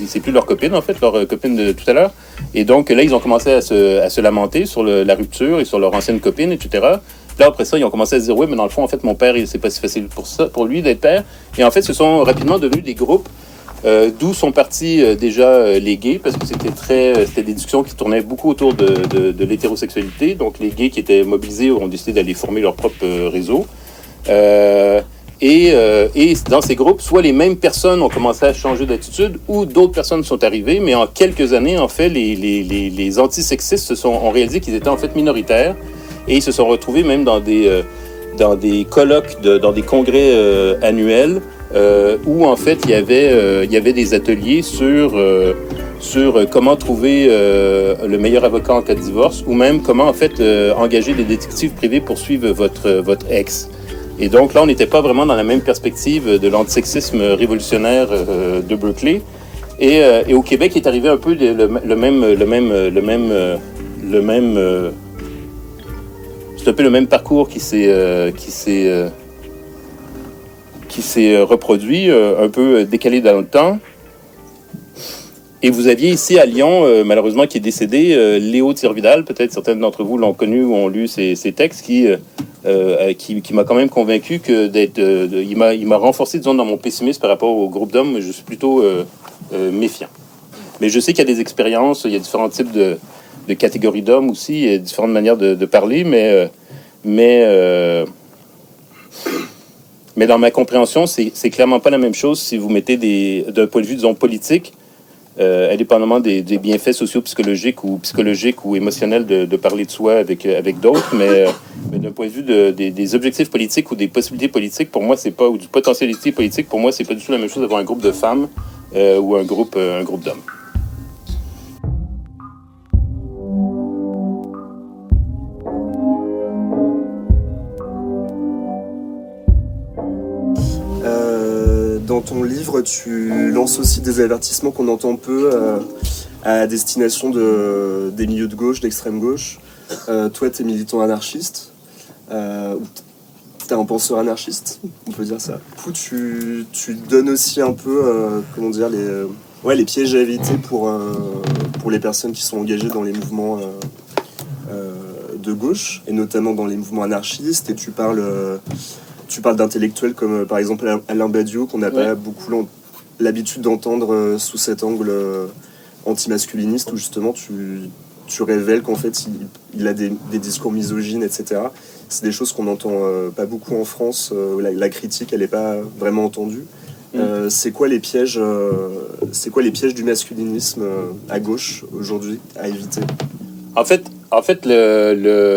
c'est plus leurs copines, en fait, leurs copines de tout à l'heure. Et donc là, ils ont commencé à se lamenter sur la rupture et sur leur ancienne copine, etc. Là, après ça, ils ont commencé à se dire, oui, mais dans le fond, en fait, mon père, c'est pas si facile pour lui d'être père. Et en fait, ce sont rapidement devenus des groupes, d'où sont partis déjà les gays, parce que c'était des discussions qui tournaient beaucoup autour de l'hétérosexualité. Donc, les gays qui étaient mobilisés ont décidé d'aller former leur propre réseau. Et dans ces groupes, soit les mêmes personnes ont commencé à changer d'attitude, ou d'autres personnes sont arrivées, mais en quelques années, en fait, les antisexistes ont réalisé qu'ils étaient en fait minoritaires. Et ils se sont retrouvés même dans des colloques, dans des congrès annuels, où en fait il y avait des ateliers sur comment trouver le meilleur avocat en cas de divorce, ou même comment en fait engager des détectives privés pour suivre votre ex. Et donc là, on n'était pas vraiment dans la même perspective de l'antisexisme révolutionnaire de Berkeley. Et au Québec est arrivé un peu le même c'est un peu le même parcours qui s'est reproduit, un peu décalé dans le temps. Et vous aviez ici à Lyon, malheureusement, qui est décédé, Léo Tire-Vidal, peut-être certains d'entre vous l'ont connu ou ont lu ses textes, qui m'a quand même convaincu que il m'a renforcé, disons, dans mon pessimisme par rapport au groupe d'hommes. Je suis plutôt méfiant. Mais je sais qu'il y a des expériences, il y a différents types de catégories d'hommes aussi, il y a différentes manières de parler, mais dans ma compréhension, c'est clairement pas la même chose si vous mettez d'un point de vue, disons, politique, indépendamment des bienfaits socio-psychologiques ou émotionnels de parler de soi avec d'autres, mais d'un point de vue des objectifs politiques ou des possibilités politiques, pour moi, c'est pas, ou du potentialité politique, pour moi, c'est pas du tout la même chose d'avoir un groupe de femmes ou un groupe d'hommes. Dans ton livre, tu lances aussi des avertissements qu'on entend peu à destination des milieux de gauche, d'extrême gauche. Toi, tu es militant anarchiste, tu es un penseur anarchiste, on peut dire ça. Du coup, tu donnes aussi un peu, Ouais, les pièges à éviter pour les personnes qui sont engagées dans les mouvements de gauche, et notamment dans les mouvements anarchistes. Et tu parles d'intellectuels comme par exemple Alain Badiou, qu'on n'a pas beaucoup l'habitude d'entendre sous cet angle anti-masculiniste, où justement tu révèles qu'en fait il a des discours misogynes, etc. C'est des choses qu'on n'entend pas beaucoup en France, où la critique elle n'est pas vraiment entendue. C'est quoi les pièges du masculinisme à gauche aujourd'hui à éviter? En fait,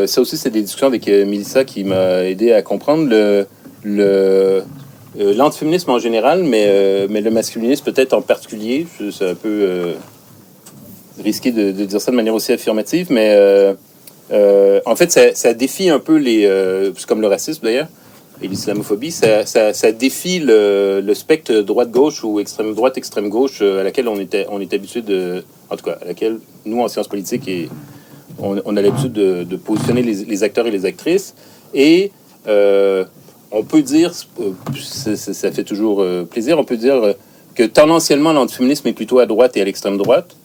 ça aussi c'est des discussions avec Mélissa qui m'a aidé à comprendre l'antiféminisme en général, mais le masculinisme peut-être en particulier. C'est un peu risqué de dire ça de manière aussi affirmative, mais en fait ça défie un peu c'est comme le racisme d'ailleurs, et l'islamophobie, ça défie le spectre droite-gauche ou extrême droite, extrême gauche à laquelle on est habitué en tout cas à laquelle nous en sciences politiques on a l'habitude de positionner les acteurs et les actrices, et on peut dire, ça fait toujours plaisir, on peut dire que tendanciellement l'antiféminisme est plutôt à droite et à l'extrême droite.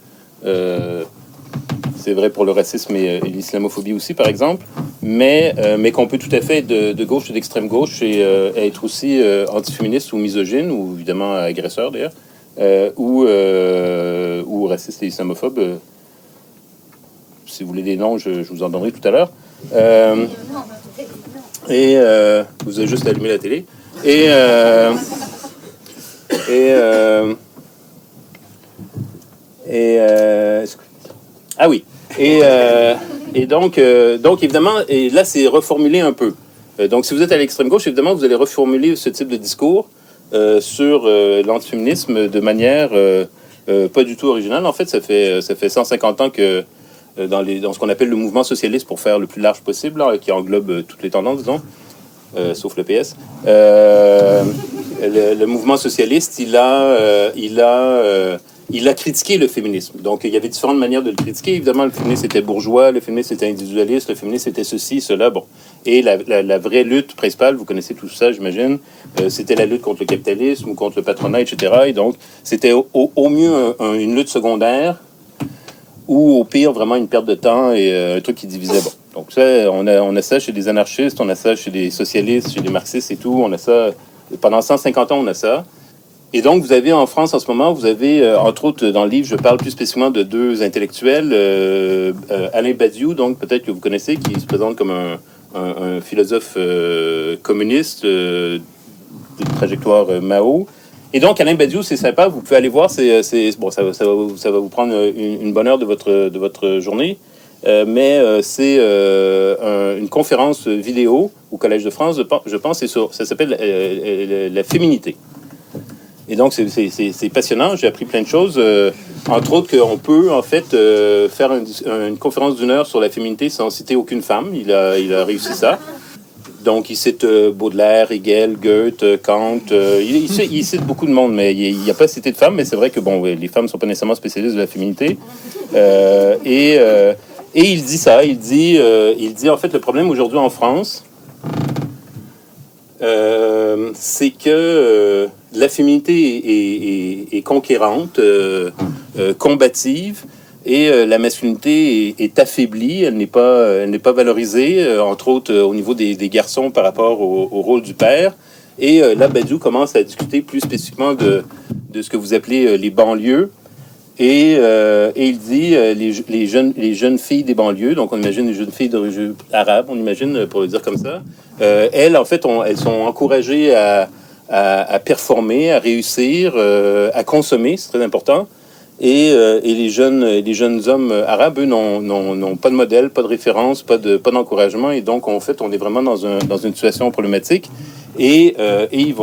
C'est vrai pour le racisme et l'islamophobie aussi, par exemple, mais qu'on peut tout à fait être de gauche et d'extrême gauche et être aussi antiféministe ou misogyne, ou évidemment agresseur d'ailleurs, ou raciste et islamophobe. Si vous voulez des noms, je vous en donnerai tout à l'heure. Et vous avez juste allumé la télé. Ah oui. Et donc évidemment, et là c'est reformulé un peu. Donc si vous êtes à l'extrême gauche, évidemment vous allez reformuler ce type de discours sur l'antiféminisme de manière pas du tout originale. En fait, ça fait 150 ans que dans ce qu'on appelle le mouvement socialiste, pour faire le plus large possible, là, qui englobe toutes les tendances, disons, sauf le PS. Le mouvement socialiste, il a critiqué le féminisme. Donc, il y avait différentes manières de le critiquer. Évidemment, le féminisme était bourgeois, le féminisme était individualiste, le féminisme était ceci, cela, bon. Et la vraie lutte principale, vous connaissez tout ça, j'imagine, c'était la lutte contre le capitalisme ou contre le patronat, etc. Et donc, c'était au mieux une lutte secondaire, ou au pire, vraiment une perte de temps et un truc qui divisait. Bon. Donc ça, on a ça chez des anarchistes, on a ça chez des socialistes, chez des marxistes et tout. On a ça, pendant 150 ans, on a ça. Et donc, vous avez en France, en ce moment, vous avez, entre autres, dans le livre, je parle plus spécifiquement de deux intellectuels. Alain Badiou, donc peut-être que vous connaissez, qui se présente comme un philosophe communiste de trajectoire Mao. Et donc, Alain Badiou, c'est sympa, vous pouvez aller voir, bon, ça va vous prendre une bonne heure de votre journée, mais c'est une conférence vidéo au Collège de France, je pense, ça s'appelle la féminité. Et donc, c'est passionnant, j'ai appris plein de choses, entre autres qu'on peut, en fait, faire une conférence d'une heure sur la féminité sans citer aucune femme, il a réussi ça. Donc, il cite Baudelaire, Hegel, Goethe, Kant. Il cite beaucoup de monde, mais il n'y a pas cité de femmes. Mais c'est vrai que bon, les femmes ne sont pas nécessairement spécialistes de la féminité. Et il dit ça. Il dit en fait, le problème aujourd'hui en France, c'est que la féminité est conquérante, combative. Et la masculinité est affaiblie, elle n'est pas valorisée, entre autres au niveau des garçons par rapport au rôle du père. Et là, Badiou commence à discuter plus spécifiquement de ce que vous appelez les banlieues. Et il dit les jeunes filles des banlieues, donc on imagine les jeunes filles d'origine arabe, on imagine, pour le dire comme ça. Elles, en fait, elles sont encouragées à performer, à réussir, à consommer, c'est très important. Et les jeunes hommes arabes, eux, n'ont pas de modèle, pas de référence, pas d'encouragement. Et donc, en fait, on est vraiment dans une situation problématique. Et il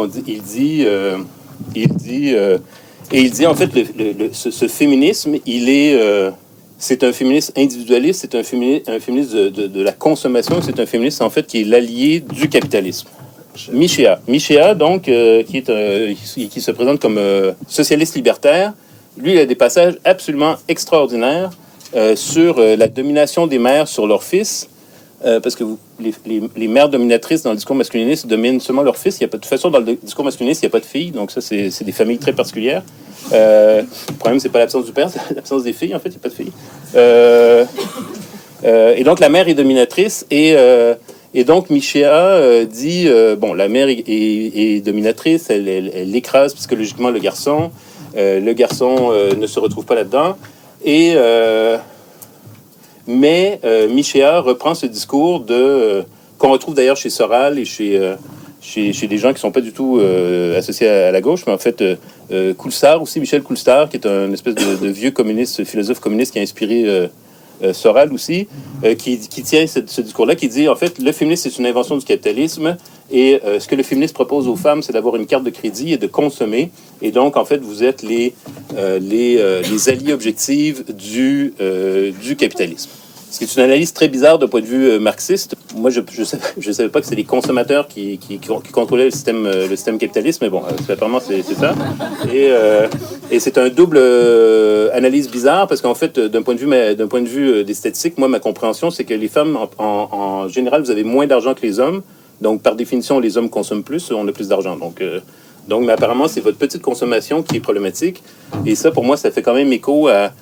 dit, en fait, ce féminisme, c'est un féminisme individualiste, c'est un féminisme de la consommation, c'est un féminisme, en fait, qui est l'allié du capitalisme. Michéa, donc, qui se présente comme socialiste libertaire. Lui, il a des passages absolument extraordinaires sur la domination des mères sur leurs fils, parce que les mères dominatrices dans le discours masculiniste dominent seulement leur fils. Il y a pas, de toute façon, dans le discours masculiniste, il n'y a pas de filles, donc ça, c'est des familles très particulières. Le problème, c'est pas l'absence du père, c'est l'absence des filles, en fait, il n'y a pas de filles. Et donc, la mère est dominatrice, et donc, Michéa dit, bon, la mère est dominatrice, elle écrase psychologiquement le garçon ne se retrouve pas là-dedans, mais Michéa reprend ce discours qu'on retrouve d'ailleurs chez Soral et chez des gens qui ne sont pas du tout associés à la gauche, mais en fait, Coulstar aussi, Michel Coulstar, qui est un espèce de vieux communiste, philosophe communiste qui a inspiré Soral aussi, qui tient ce discours-là, qui dit, en fait, le féminisme, c'est une invention du capitalisme, et ce que le féminisme propose aux femmes, c'est d'avoir une carte de crédit et de consommer, et donc, en fait, vous êtes les alliés objectifs du capitalisme. Ce qui est une analyse très bizarre d'un point de vue marxiste. Moi, je savais pas que c'est les consommateurs qui contrôlaient le système capitaliste, mais bon, apparemment, c'est ça. Et c'est un double analyse bizarre, parce qu'en fait, d'un point de vue des statistiques, moi, ma compréhension, c'est que les femmes, en général, vous avez moins d'argent que les hommes. Donc, par définition, les hommes consomment plus, on a plus d'argent. Donc, mais apparemment, c'est votre petite consommation qui est problématique. Et ça, pour moi, ça fait quand même écho à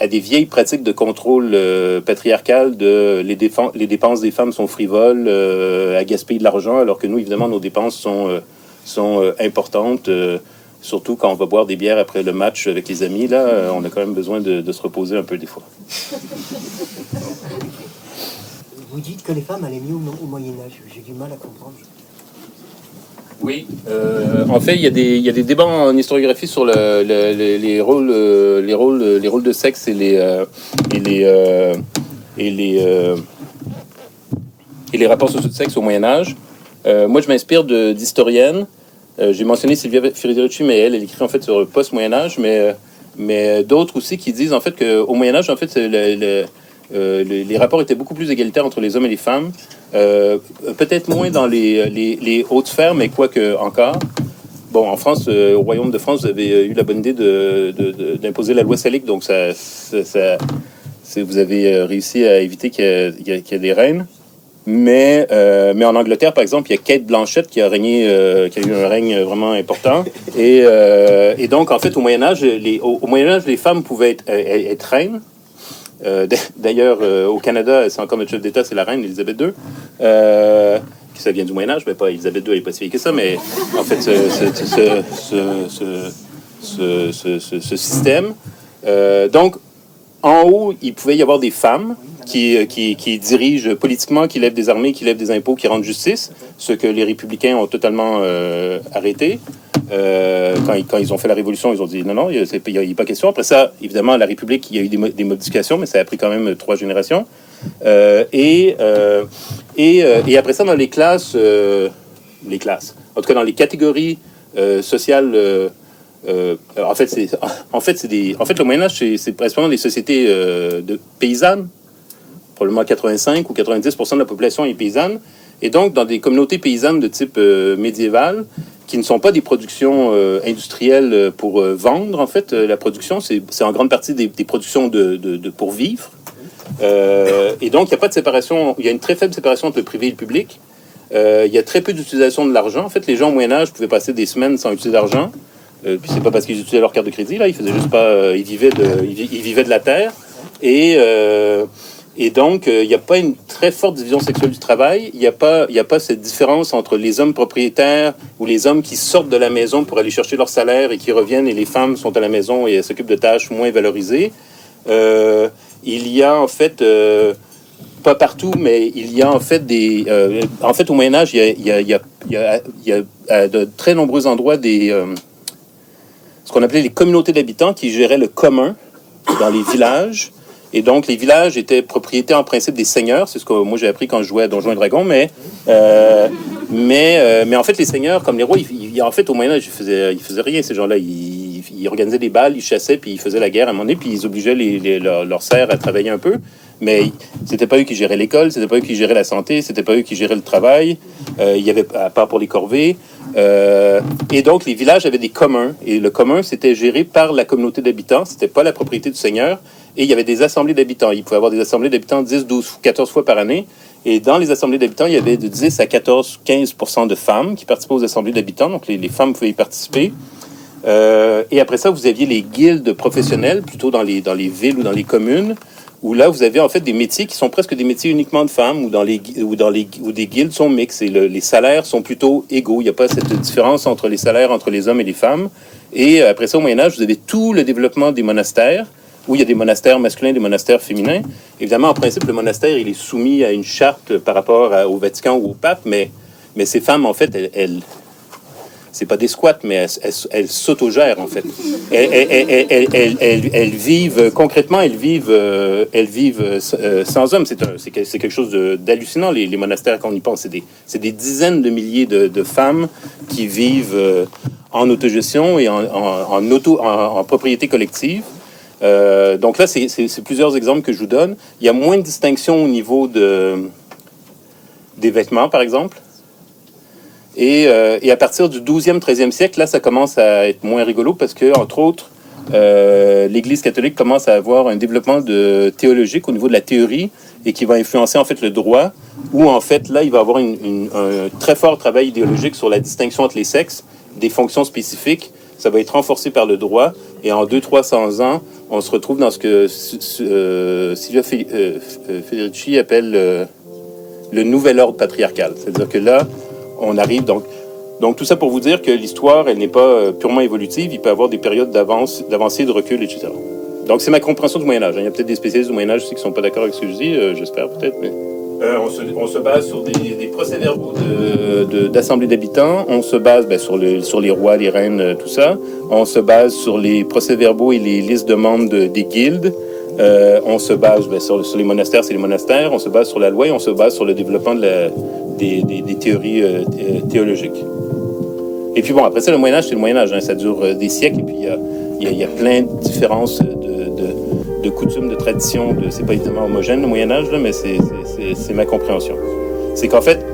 des vieilles pratiques de contrôle patriarcal les dépenses des femmes sont frivoles, à gaspiller de l'argent, alors que nous, évidemment, nos dépenses sont importantes, surtout quand on va boire des bières après le match avec les amis. Là, on a quand même besoin de se reposer un peu des fois. Vous dites que les femmes allaient mieux au Moyen-Âge. J'ai du mal à comprendre. Oui, en fait, il y a des débats en historiographie sur les rôles de sexe et les rapports sociaux de sexe au Moyen Âge. Moi, je m'inspire d'historiennes. J'ai mentionné Silvia Federici, mais elle écrit en fait sur le post-Moyen Âge, mais d'autres aussi qui disent en fait qu'au Moyen Âge, en fait, les rapports étaient beaucoup plus égalitaires entre les hommes et les femmes. Peut-être moins dans les hautes sphères, mais quoique encore. Bon, en France, au Royaume de France, vous avez eu la bonne idée d'imposer la loi salique, donc vous avez réussi à éviter qu'il y ait des reines. Mais en Angleterre, par exemple, il y a Kate Blanchett qui a eu un règne vraiment important. Et donc, en fait, au Moyen-Âge, les femmes pouvaient être reines. D'ailleurs, au Canada, c'est encore notre chef d'État, c'est la reine Élisabeth II. Ça vient du Moyen-Âge, mais pas Élisabeth II, elle n'est pas si vieille que ça, mais en fait, ce système. Donc, en haut, il pouvait y avoir des femmes qui dirigent politiquement, qui lèvent des armées, qui lèvent des impôts, qui rendent justice, ce que les républicains ont totalement arrêté. Quand ils ont fait la Révolution, ils ont dit non, il n'y a pas question. Après ça, évidemment, la République, il y a eu des modifications, mais ça a pris quand même 3 générations. Et après ça, dans les classes, en tout cas dans les catégories sociales, en fait, le Moyen-Âge, c'est principalement des sociétés de paysannes. Probablement 85 ou 90% de la population est paysanne. Et donc, dans des communautés paysannes de type médiéval, qui ne sont pas des productions industrielles pour vendre, en fait, la production, c'est en grande partie des productions pour vivre. Et donc, il n'y a pas de séparation, il y a une très faible séparation entre le privé et le public. Il y a très peu d'utilisation de l'argent. En fait, les gens au Moyen-Âge pouvaient passer des semaines sans utiliser d'argent. Puis c'est pas parce qu'ils utilisaient leur carte de crédit, là, ils faisaient juste pas, ils vivaient de la terre. Et donc, il n'y a pas une très forte division sexuelle du travail. Il n'y a pas cette différence entre les hommes propriétaires ou les hommes qui sortent de la maison pour aller chercher leur salaire et qui reviennent, et les femmes sont à la maison et elles s'occupent de tâches moins valorisées. Il y a en fait, pas partout, mais il y a en fait en fait, au Moyen-Âge, il y a à de très nombreux endroits ce qu'on appelait les communautés d'habitants qui géraient le commun dans les villages. Et donc, les villages étaient propriétés en principe des seigneurs. C'est ce que moi j'ai appris quand je jouais à Donjons et Dragons. Mais en fait, les seigneurs, comme les rois, en fait, au Moyen-Âge, ils faisaient rien. Ces gens-là, ils organisaient des balles, ils chassaient, puis ils faisaient la guerre à un moment donné, puis ils obligeaient leurs serfs à travailler un peu. Mais c'était pas eux qui géraient l'école, c'était pas eux qui géraient la santé, c'était pas eux qui géraient le travail. Il y avait, à part pour les corvées. Et donc, les villages avaient des communs. Et le commun, c'était géré par la communauté d'habitants. C'était pas la propriété du seigneur. Et il y avait des assemblées d'habitants. Il pouvait y avoir des assemblées d'habitants 10, 12, 14 fois par année. Et dans les assemblées d'habitants, il y avait de 10 à 14, 15% de femmes qui participaient aux assemblées d'habitants. Donc, les femmes pouvaient y participer. Et après ça, vous aviez les guildes professionnelles, plutôt dans les villes ou dans les communes, où là, vous avez en fait des métiers qui sont presque des métiers uniquement de femmes, où des guildes sont mixtes et les salaires sont plutôt égaux. Il n'y a pas cette différence entre les salaires entre les hommes et les femmes. Et après ça, au Moyen-Âge, vous avez tout le développement des monastères, où il y a des monastères masculins, des monastères féminins. Évidemment, en principe, le monastère, il est soumis à une charte par rapport au Vatican ou au pape, mais ces femmes, en fait, elles c'est pas des squats, mais elles s'autogèrent, en fait. Elles vivent, concrètement, elles vivent sans hommes. C'est quelque chose d'hallucinant, les monastères, quand on y pense. C'est des dizaines de milliers de femmes qui vivent en autogestion et en propriété collective. Donc là, c'est plusieurs exemples que je vous donne. Il y a moins de distinction au niveau des vêtements, par exemple. Et à partir du 12e, 13e siècle, là, ça commence à être moins rigolo parce que, entre autres, l'Église catholique commence à avoir un développement théologique au niveau de la théorie et qui va influencer, en fait, le droit, où, en fait, là, il va y avoir un très fort travail idéologique sur la distinction entre les sexes, des fonctions spécifiques. Ça va être renforcé par le droit. Et en 200-300 ans, on se retrouve dans ce que Silvia Federici appelle le nouvel ordre patriarcal. C'est-à-dire que là, on arrive donc tout ça pour vous dire que l'histoire, elle n'est pas purement évolutive. Il peut y avoir des périodes d'avancée, de recul, etc. Donc c'est ma compréhension du Moyen-Âge. Il y a peut-être des spécialistes du Moyen-Âge aussi qui ne sont pas d'accord avec ce que je dis, j'espère peut-être. Mais... on se base sur des procès-verbaux d'assemblées d'habitants. On se base sur les rois, les reines, tout ça. On se base sur les procès-verbaux et les listes de membres des guildes. On se base sur les monastères, c'est les monastères. On se base sur la loi et on se base sur le développement des théories théologiques. Et puis bon, après ça, le Moyen-Âge, c'est le Moyen-Âge. Hein, ça dure des siècles et puis il y a plein de différences de coutumes, de traditions. C'est pas évidemment homogène, le Moyen-Âge, là, mais c'est ma compréhension. C'est qu'en fait,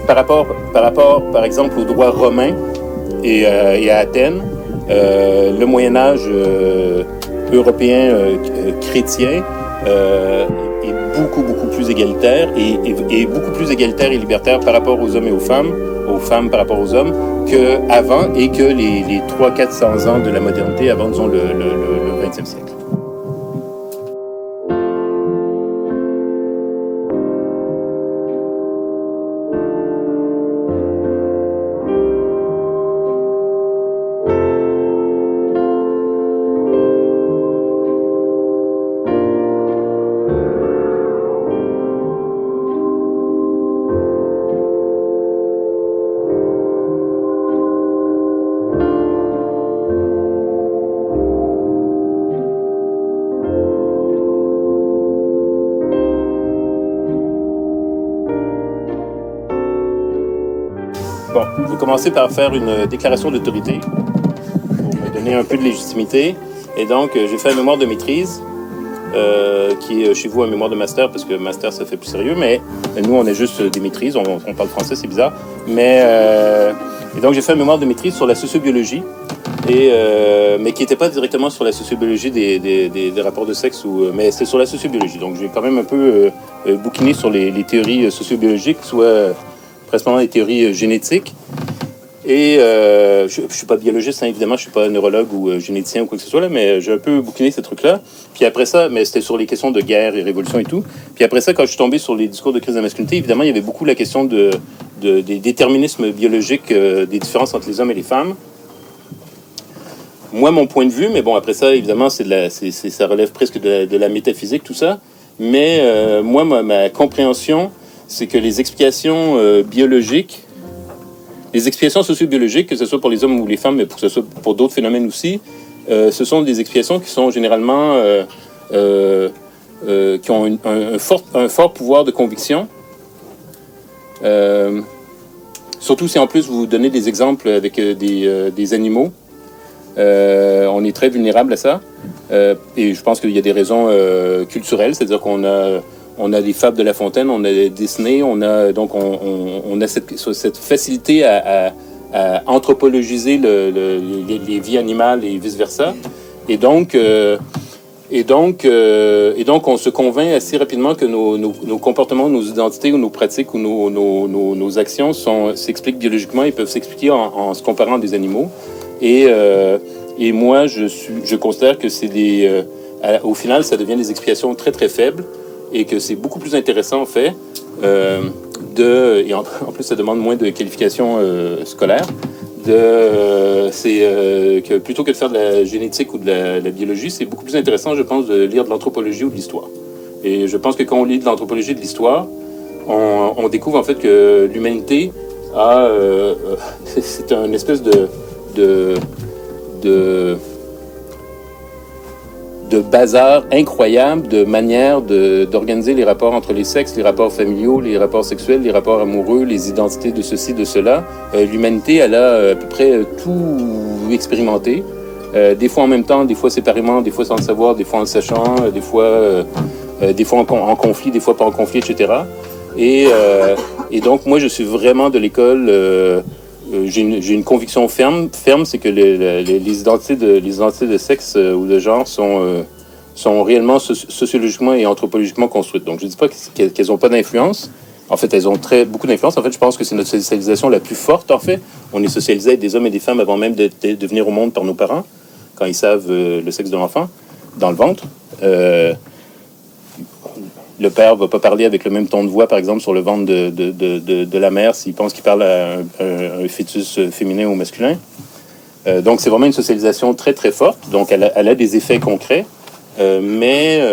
par rapport, par exemple, au droit romain et à Athènes, le Moyen-Âge européen chrétien est beaucoup plus égalitaire et beaucoup plus égalitaire et libertaire par rapport aux hommes et aux femmes par rapport aux hommes qu'avant et que les 300-400 ans de la modernité avant, disons, le 20e siècle. Bon, je vais commencer par faire une déclaration d'autorité pour me donner un peu de légitimité. Et donc, j'ai fait un mémoire de maîtrise, qui est chez vous un mémoire de master, parce que master, ça fait plus sérieux, mais nous, on est juste des maîtrises, on parle français, c'est bizarre. Et donc, j'ai fait un mémoire de maîtrise sur la sociobiologie, mais qui n'était pas directement sur la sociobiologie des rapports de sexe, mais c'était sur la sociobiologie. Donc, j'ai quand même un peu bouquiné sur les théories sociobiologiques, soit principalement les théories génétiques. Et je ne suis pas biologiste, hein, évidemment, je ne suis pas neurologue ou généticien ou quoi que ce soit, là, mais j'ai un peu bouquiné ces trucs-là. Puis après ça, mais c'était sur les questions de guerre et révolution et tout. Puis après ça, quand je suis tombé sur les discours de crise de la masculinité, évidemment, il y avait beaucoup la question des déterminismes biologiques, des différences entre les hommes et les femmes. Moi, mon point de vue, mais bon, après ça, évidemment, ça relève presque de la métaphysique, tout ça. Mais moi, ma compréhension, c'est que les explications biologiques, les explications sociobiologiques, que ce soit pour les hommes ou les femmes, mais que ce soit pour d'autres phénomènes aussi, ce sont des explications qui sont généralement qui ont un fort pouvoir de conviction. Surtout si en plus vous donnez des exemples avec des animaux. On est très vulnérable à ça. Et je pense qu'il y a des raisons culturelles, c'est-à-dire qu'on a des fables de La Fontaine, on a Disney, on a cette facilité à anthropologiser les vies animales et vice-versa. Et donc Et donc, on se convainc assez rapidement que nos comportements, nos identités ou nos pratiques ou nos actions s'expliquent biologiquement et peuvent s'expliquer en se comparant à des animaux. Et moi, je considère que au final, ça devient des explications très, très faibles et que c'est beaucoup plus intéressant, en fait, et en plus, ça demande moins de qualifications scolaires, que plutôt que de faire de la génétique ou de la biologie, c'est beaucoup plus intéressant, je pense, de lire de l'anthropologie ou de l'histoire. Et je pense que quand on lit de l'anthropologie et de l'histoire, on découvre en fait que l'humanité c'est une espèce de bazar incroyable de manière d'organiser les rapports entre les sexes, les rapports familiaux, les rapports sexuels, les rapports amoureux, les identités de ceci, de cela. L'humanité, elle a à peu près tout expérimenté. Des fois en même temps, des fois séparément, des fois sans le savoir, des fois en le sachant, des fois en conflit, des fois pas en conflit, etc. Et donc, moi, je suis vraiment de l'école... j'ai une conviction ferme, c'est que les identités de sexe ou de genre sont réellement sociologiquement et anthropologiquement construites. Donc, je ne dis pas qu'elles n'ont pas d'influence. En fait, elles ont beaucoup d'influence. En fait, je pense que c'est notre socialisation la plus forte, en fait. On est socialisé avec des hommes et des femmes avant même de venir au monde par nos parents, quand ils savent le sexe de l'enfant, dans le ventre. Le père ne va pas parler avec le même ton de voix, par exemple, sur le ventre de la mère s'il pense qu'il parle à un fœtus féminin ou masculin. Donc, c'est vraiment une socialisation très, très forte. Donc, elle a des effets concrets, mais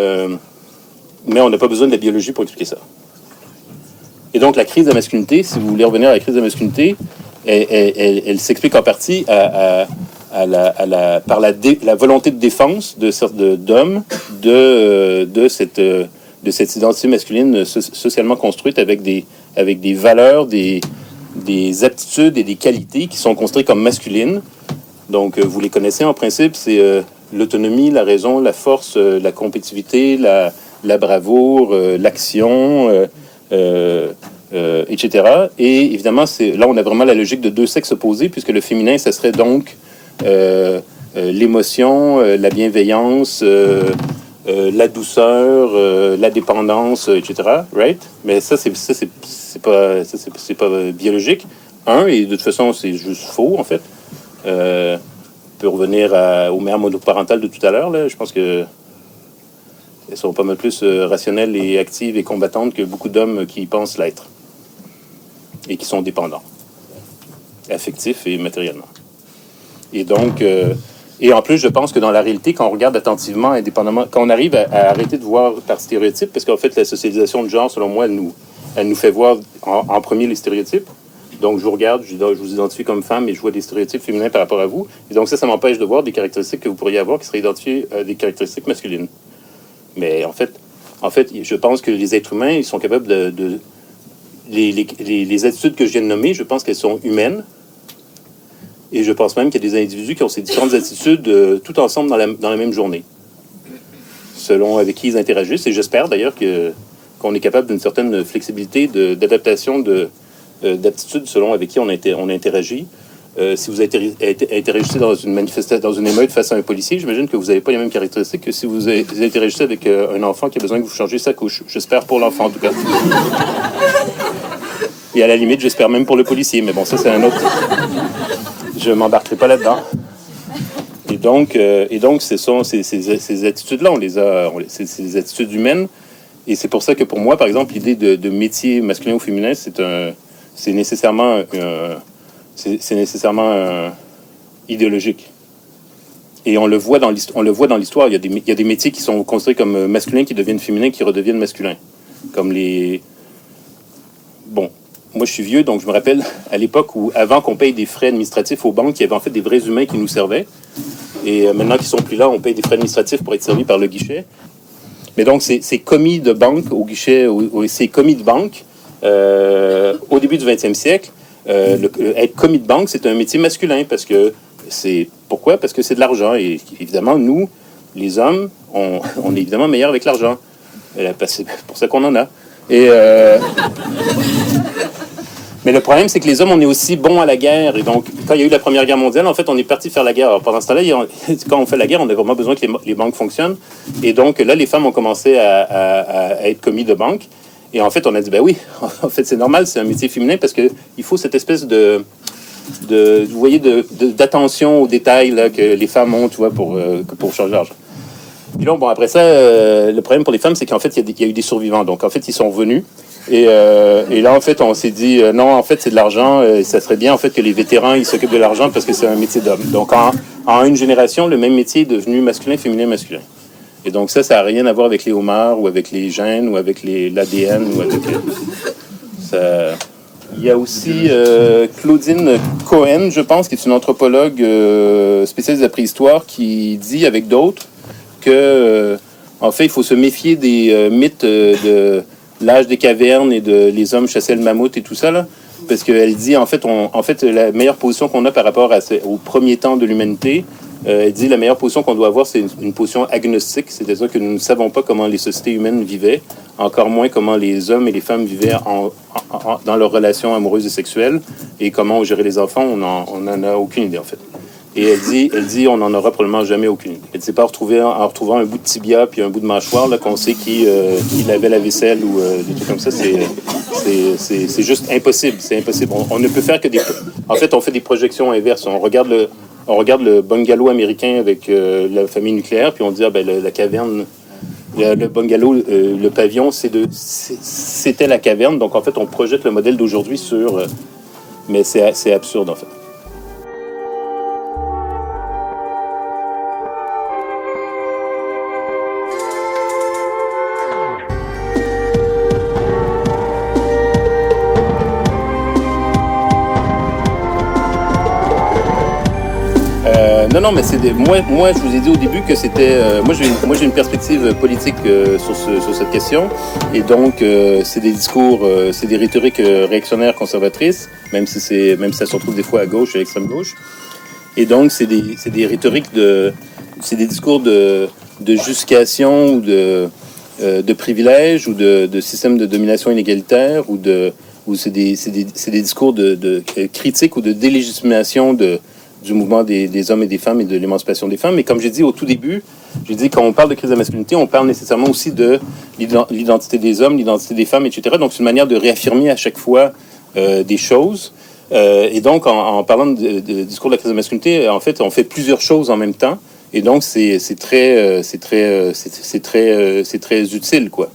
on n'a pas besoin de la biologie pour expliquer ça. Et donc, la crise de la masculinité, si vous voulez revenir à la crise de la masculinité, elle s'explique en partie par la volonté de défense d'hommes de cette identité masculine socialement construite avec des valeurs, des aptitudes et des qualités qui sont construites comme masculines. Donc, vous les connaissez en principe, c'est l'autonomie, la raison, la force, la compétitivité, la bravoure, l'action, etc. Et évidemment, là, on a vraiment la logique de deux sexes opposés, puisque le féminin, ça serait donc l'émotion, la bienveillance, la douceur, la dépendance, etc. Right? Mais ça, c'est pas biologique. Et de toute façon, c'est juste faux, en fait. On peut revenir aux mères monoparentales de tout à l'heure. Là. Je pense que elles sont pas mal plus rationnelles et actives et combattantes que beaucoup d'hommes qui pensent l'être et qui sont dépendants, affectifs et matériellement. Et donc... Et en plus, je pense que dans la réalité, quand on regarde attentivement, indépendamment, quand on arrive à arrêter de voir par stéréotypes, parce qu'en fait, la socialisation de genre, selon moi, elle nous fait voir en premier les stéréotypes. Donc, je vous regarde, je vous identifie comme femme et je vois des stéréotypes féminins par rapport à vous. Et donc, ça m'empêche de voir des caractéristiques que vous pourriez avoir qui seraient identifiées à des caractéristiques masculines. Mais en fait, je pense que les êtres humains, ils sont capables les attitudes que je viens de nommer, je pense qu'elles sont humaines. Et je pense même qu'il y a des individus qui ont ces différentes attitudes tout ensemble dans la même journée, selon avec qui ils interagissent. Et j'espère d'ailleurs qu'on est capable d'une certaine flexibilité d'adaptation d'aptitudes selon avec qui on interagit. Si vous interagissez dans une manifestation, dans une émeute face à un policier, j'imagine que vous n'avez pas les mêmes caractéristiques que si vous interagissez avec un enfant qui a besoin que vous changiez sa couche. J'espère pour l'enfant, en tout cas. Et à la limite, j'espère même pour le policier. Mais bon, ça, c'est un autre... Je ne m'embarquerai pas là-dedans. Et donc ces attitudes-là, c'est des attitudes humaines. Et c'est pour ça que pour moi, par exemple, l'idée de métier masculin ou féminin, c'est nécessairement idéologique. Et on le voit dans l'histoire. Il y a des métiers qui sont construits comme masculins, qui deviennent féminins, qui redeviennent masculins. Comme les... Bon... Moi, je suis vieux, donc je me rappelle à l'époque où, avant qu'on paye des frais administratifs aux banques, il y avait en fait des vrais humains qui nous servaient. Et maintenant qu'ils sont plus là, on paye des frais administratifs pour être servi par le guichet. Mais donc, c'est commis de banque au guichet, c'est commis de banque. Au début du 20e siècle, être commis de banque, c'est un métier masculin parce que pourquoi? Parce que c'est de l'argent. Et évidemment, nous, les hommes, on est évidemment meilleurs avec l'argent. C'est pour ça qu'on en a. Mais le problème, c'est que les hommes, on est aussi bons à la guerre. Et donc, quand il y a eu la Première Guerre mondiale, en fait, on est parti faire la guerre. Alors, pendant ce temps-là, quand on fait la guerre, on a vraiment besoin que les banques fonctionnent. Et donc, là, les femmes ont commencé à être commis de banque. Et en fait, on a dit, ben oui, en fait, c'est normal, c'est un métier féminin parce qu'il faut cette espèce vous voyez, d'attention aux détails là, que les femmes ont, tu vois, pour changer d'argent. Puis là, bon, après ça, le problème pour les femmes, c'est qu'en fait, il y a eu des survivants. Donc, en fait, ils sont venus. Et là, en fait, on s'est dit, non, en fait, c'est de l'argent. Ça serait bien, en fait, que les vétérans, ils s'occupent de l'argent parce que c'est un métier d'homme. Donc, en une génération, le même métier est devenu masculin, féminin, masculin. Et donc, ça n'a rien à voir avec les homards ou avec les gènes ou avec l'ADN ou avec... ça... Il y a aussi Claudine Cohen, je pense, qui est une anthropologue spécialiste de la préhistoire, qui dit avec d'autres que, en fait, il faut se méfier des mythes de l'âge des cavernes et de les hommes chassaient le mammouth et tout ça, là, parce qu'elle dit, en fait, la meilleure position qu'on a par rapport au premier temps de l'humanité, elle dit la meilleure position qu'on doit avoir, c'est une position agnostique, c'est-à-dire que nous ne savons pas comment les sociétés humaines vivaient, encore moins comment les hommes et les femmes vivaient dans leurs relations amoureuses et sexuelles, et comment on gérait les enfants, on n'en a aucune idée, en fait. Et elle dit on n'en aura probablement jamais aucune idée. Elle ne sait pas en retrouvant un bout de tibia puis un bout de mâchoire, là, qu'on sait qui lavait la vaisselle ou des trucs comme ça, c'est juste impossible. C'est impossible. On ne peut faire que En fait, on fait des projections inverses. On regarde le bungalow américain avec la famille nucléaire, puis on dit, la caverne, le bungalow, le pavillon, c'était la caverne. Donc, en fait, on projette le modèle d'aujourd'hui sur... mais c'est absurde, en fait. Non, mais moi, je vous ai dit au début que c'était... moi, j'ai une perspective politique sur cette question. Et donc, c'est des discours, c'est des rhétoriques réactionnaires conservatrices, même si ça se retrouve des fois à gauche et à l'extrême gauche. Et donc, c'est des rhétoriques c'est des discours de justification ou de privilèges ou de systèmes de domination inégalitaire ou c'est des discours de critique ou de délégitimation du mouvement des hommes et des femmes et de l'émancipation des femmes. Mais comme j'ai dit au tout début, quand on parle de crise de la masculinité, on parle nécessairement aussi de l'identité des hommes, l'identité des femmes, etc. Donc, c'est une manière de réaffirmer à chaque fois des choses. Et donc, en parlant de discours de la crise de la masculinité, en fait, on fait plusieurs choses en même temps. Et donc, c'est très utile, quoi.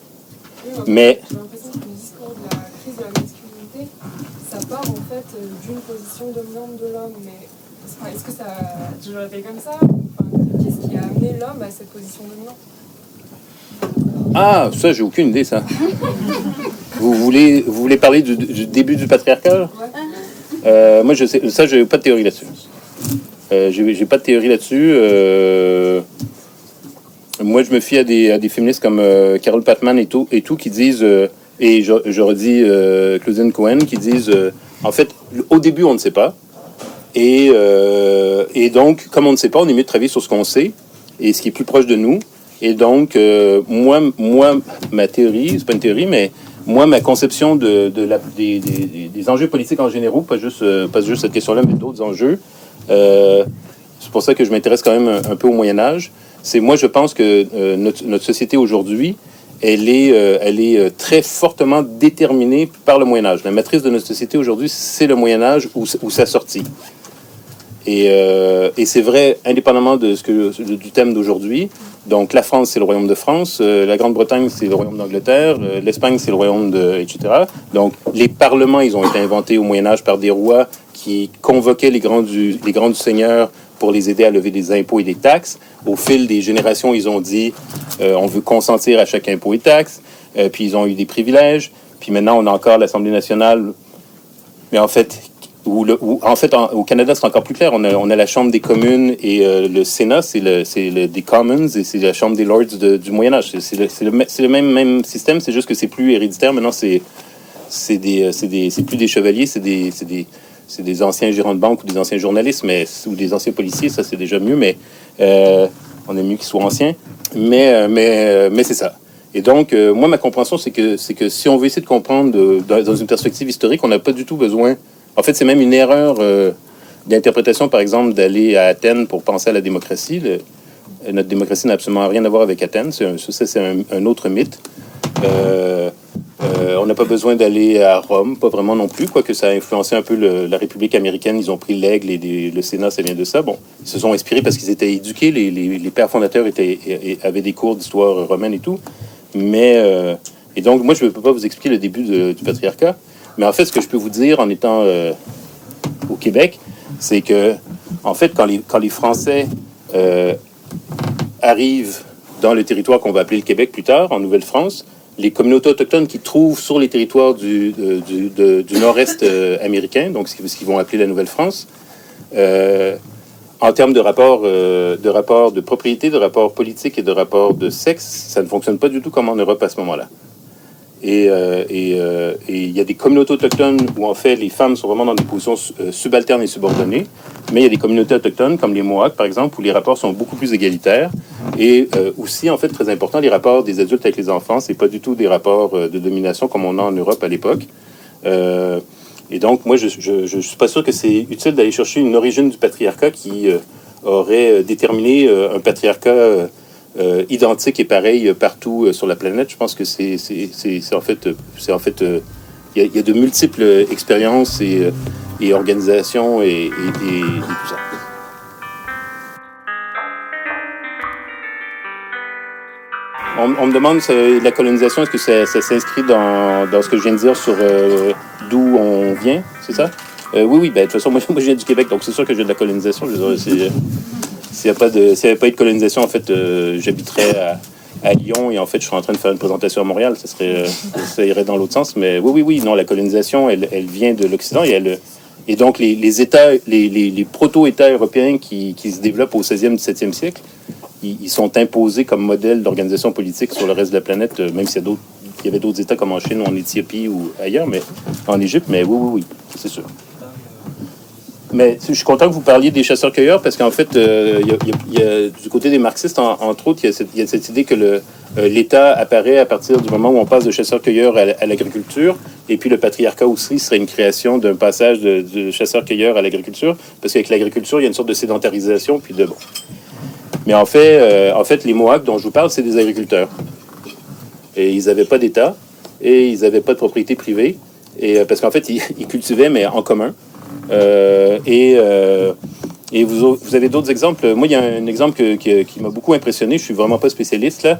Mais j'ai l'impression que le discours de la crise de la masculinité, ça part en fait d'une position dominante de l'homme. Mais est-ce que ça a toujours été comme ça? Qu'est-ce qui a amené l'homme à cette position dominante? Ah, ça, j'ai aucune idée, ça. Vous voulez parler du début du patriarcat? Ouais. Moi, je sais, ça, j'ai pas de théorie là-dessus. J'ai pas de théorie là-dessus. Moi, je me fie à des féministes comme Carol Patman et tout qui disent, et je redis Claudine Cohen, qui disent, en fait, au début, on ne sait pas. Et donc, comme on ne sait pas, on est mieux de travailler sur ce qu'on sait et ce qui est plus proche de nous. Et donc, moi, ma théorie, c'est pas une théorie, mais moi, ma conception des enjeux politiques en général, pas juste cette question-là, mais d'autres enjeux, c'est pour ça que je m'intéresse quand même un peu au Moyen-Âge. Moi, je pense que notre société aujourd'hui, elle est très fortement déterminée par le Moyen-Âge. La matrice de notre société aujourd'hui, c'est le Moyen-Âge ou sa sortie. Et c'est vrai, indépendamment du thème d'aujourd'hui. Donc, la France, c'est le royaume de France. La Grande-Bretagne, c'est le royaume d'Angleterre. L'Espagne, c'est le royaume etc. Donc, les parlements, ils ont été inventés au Moyen-Âge par des rois qui convoquaient les grands du Seigneur pour les aider à lever des impôts et des taxes. Au fil des générations, ils ont dit on veut consentir à chaque impôt et taxe. Puis, ils ont eu des privilèges. Puis maintenant, on a encore l'Assemblée nationale. Mais en fait... au Canada, c'est encore plus clair. On a la Chambre des communes et le Sénat, c'est des Commons et c'est la Chambre des Lords du Moyen-Âge. C'est le même système, c'est juste que c'est plus héréditaire. Maintenant, c'est plus des chevaliers, c'est des anciens gérants de banque ou des anciens journalistes, ou des anciens policiers. Ça, c'est déjà mieux, mais on aime mieux qu'ils soient anciens. Mais c'est ça. Et donc, moi, ma compréhension, c'est que si on veut essayer de comprendre dans une perspective historique, on n'a pas du tout besoin... En fait, c'est même une erreur d'interprétation, par exemple, d'aller à Athènes pour penser à la démocratie. Notre démocratie n'a absolument rien à voir avec Athènes. C'est un autre mythe. On n'a pas besoin d'aller à Rome, pas vraiment non plus, quoique ça a influencé un peu la République américaine. Ils ont pris l'aigle et le Sénat, ça vient de ça. Bon, ils se sont inspirés parce qu'ils étaient éduqués. Les pères fondateurs avaient des cours d'histoire romaine et tout. Mais, et donc, moi, je ne peux pas vous expliquer le début du patriarcat. Mais en fait, ce que je peux vous dire en étant au Québec, c'est que, en fait, quand les Français arrivent dans le territoire qu'on va appeler le Québec plus tard, en Nouvelle-France, les communautés autochtones qui trouvent sur les territoires du nord-est américain, donc ce qu'ils vont appeler la Nouvelle-France, en termes de rapport de propriété, de rapport politique et de rapport de sexe, ça ne fonctionne pas du tout comme en Europe à ce moment-là. Et il y a des communautés autochtones où, en fait, les femmes sont vraiment dans des positions subalternes et subordonnées. Mais il y a des communautés autochtones, comme les Mohawks, par exemple, où les rapports sont beaucoup plus égalitaires. Et aussi, en fait, très important, les rapports des adultes avec les enfants, c'est pas du tout des rapports de domination comme on a en Europe à l'époque. Et donc, moi, je suis pas sûr que c'est utile d'aller chercher une origine du patriarcat qui aurait déterminé un patriarcat identique et pareil partout sur la planète. Je pense que c'est en fait, il y a de multiples expériences et organisations et tout ça. On me demande la colonisation, est-ce que ça s'inscrit dans ce que je viens de dire sur d'où on vient, c'est ça? Oui, ben, de toute façon, moi je viens du Québec, donc c'est sûr que j'ai de la colonisation. Je veux dire, s'il n'y avait pas eu de colonisation, en fait, j'habiterais à Lyon et en fait, je serais en train de faire une présentation à Montréal. Ça irait dans l'autre sens. Mais oui, non, la colonisation, elle vient de l'Occident et donc les États, les proto-États européens qui se développent au 16e, 17e siècle, ils sont imposés comme modèle d'organisation politique sur le reste de la planète, même s'il y avait d'autres États comme en Chine ou en Éthiopie ou ailleurs, mais en Égypte. Mais oui, c'est sûr. Mais je suis content que vous parliez des chasseurs-cueilleurs parce qu'en fait, il y a, du côté des marxistes, entre autres, il y a cette idée que l'État apparaît à partir du moment où on passe de chasseurs-cueilleurs à l'agriculture. Et puis le patriarcat aussi serait une création d'un passage de chasseurs-cueilleurs à l'agriculture. Parce qu'avec l'agriculture, il y a une sorte de sédentarisation. Puis bon. Mais en fait, les Mohawks dont je vous parle, c'est des agriculteurs. Et ils n'avaient pas d'État et ils n'avaient pas de propriété privée. Et, parce qu'en fait, ils cultivaient, mais en commun. Et vous avez d'autres exemples. Moi, il y a un exemple qui m'a beaucoup impressionné. Je suis vraiment pas spécialiste là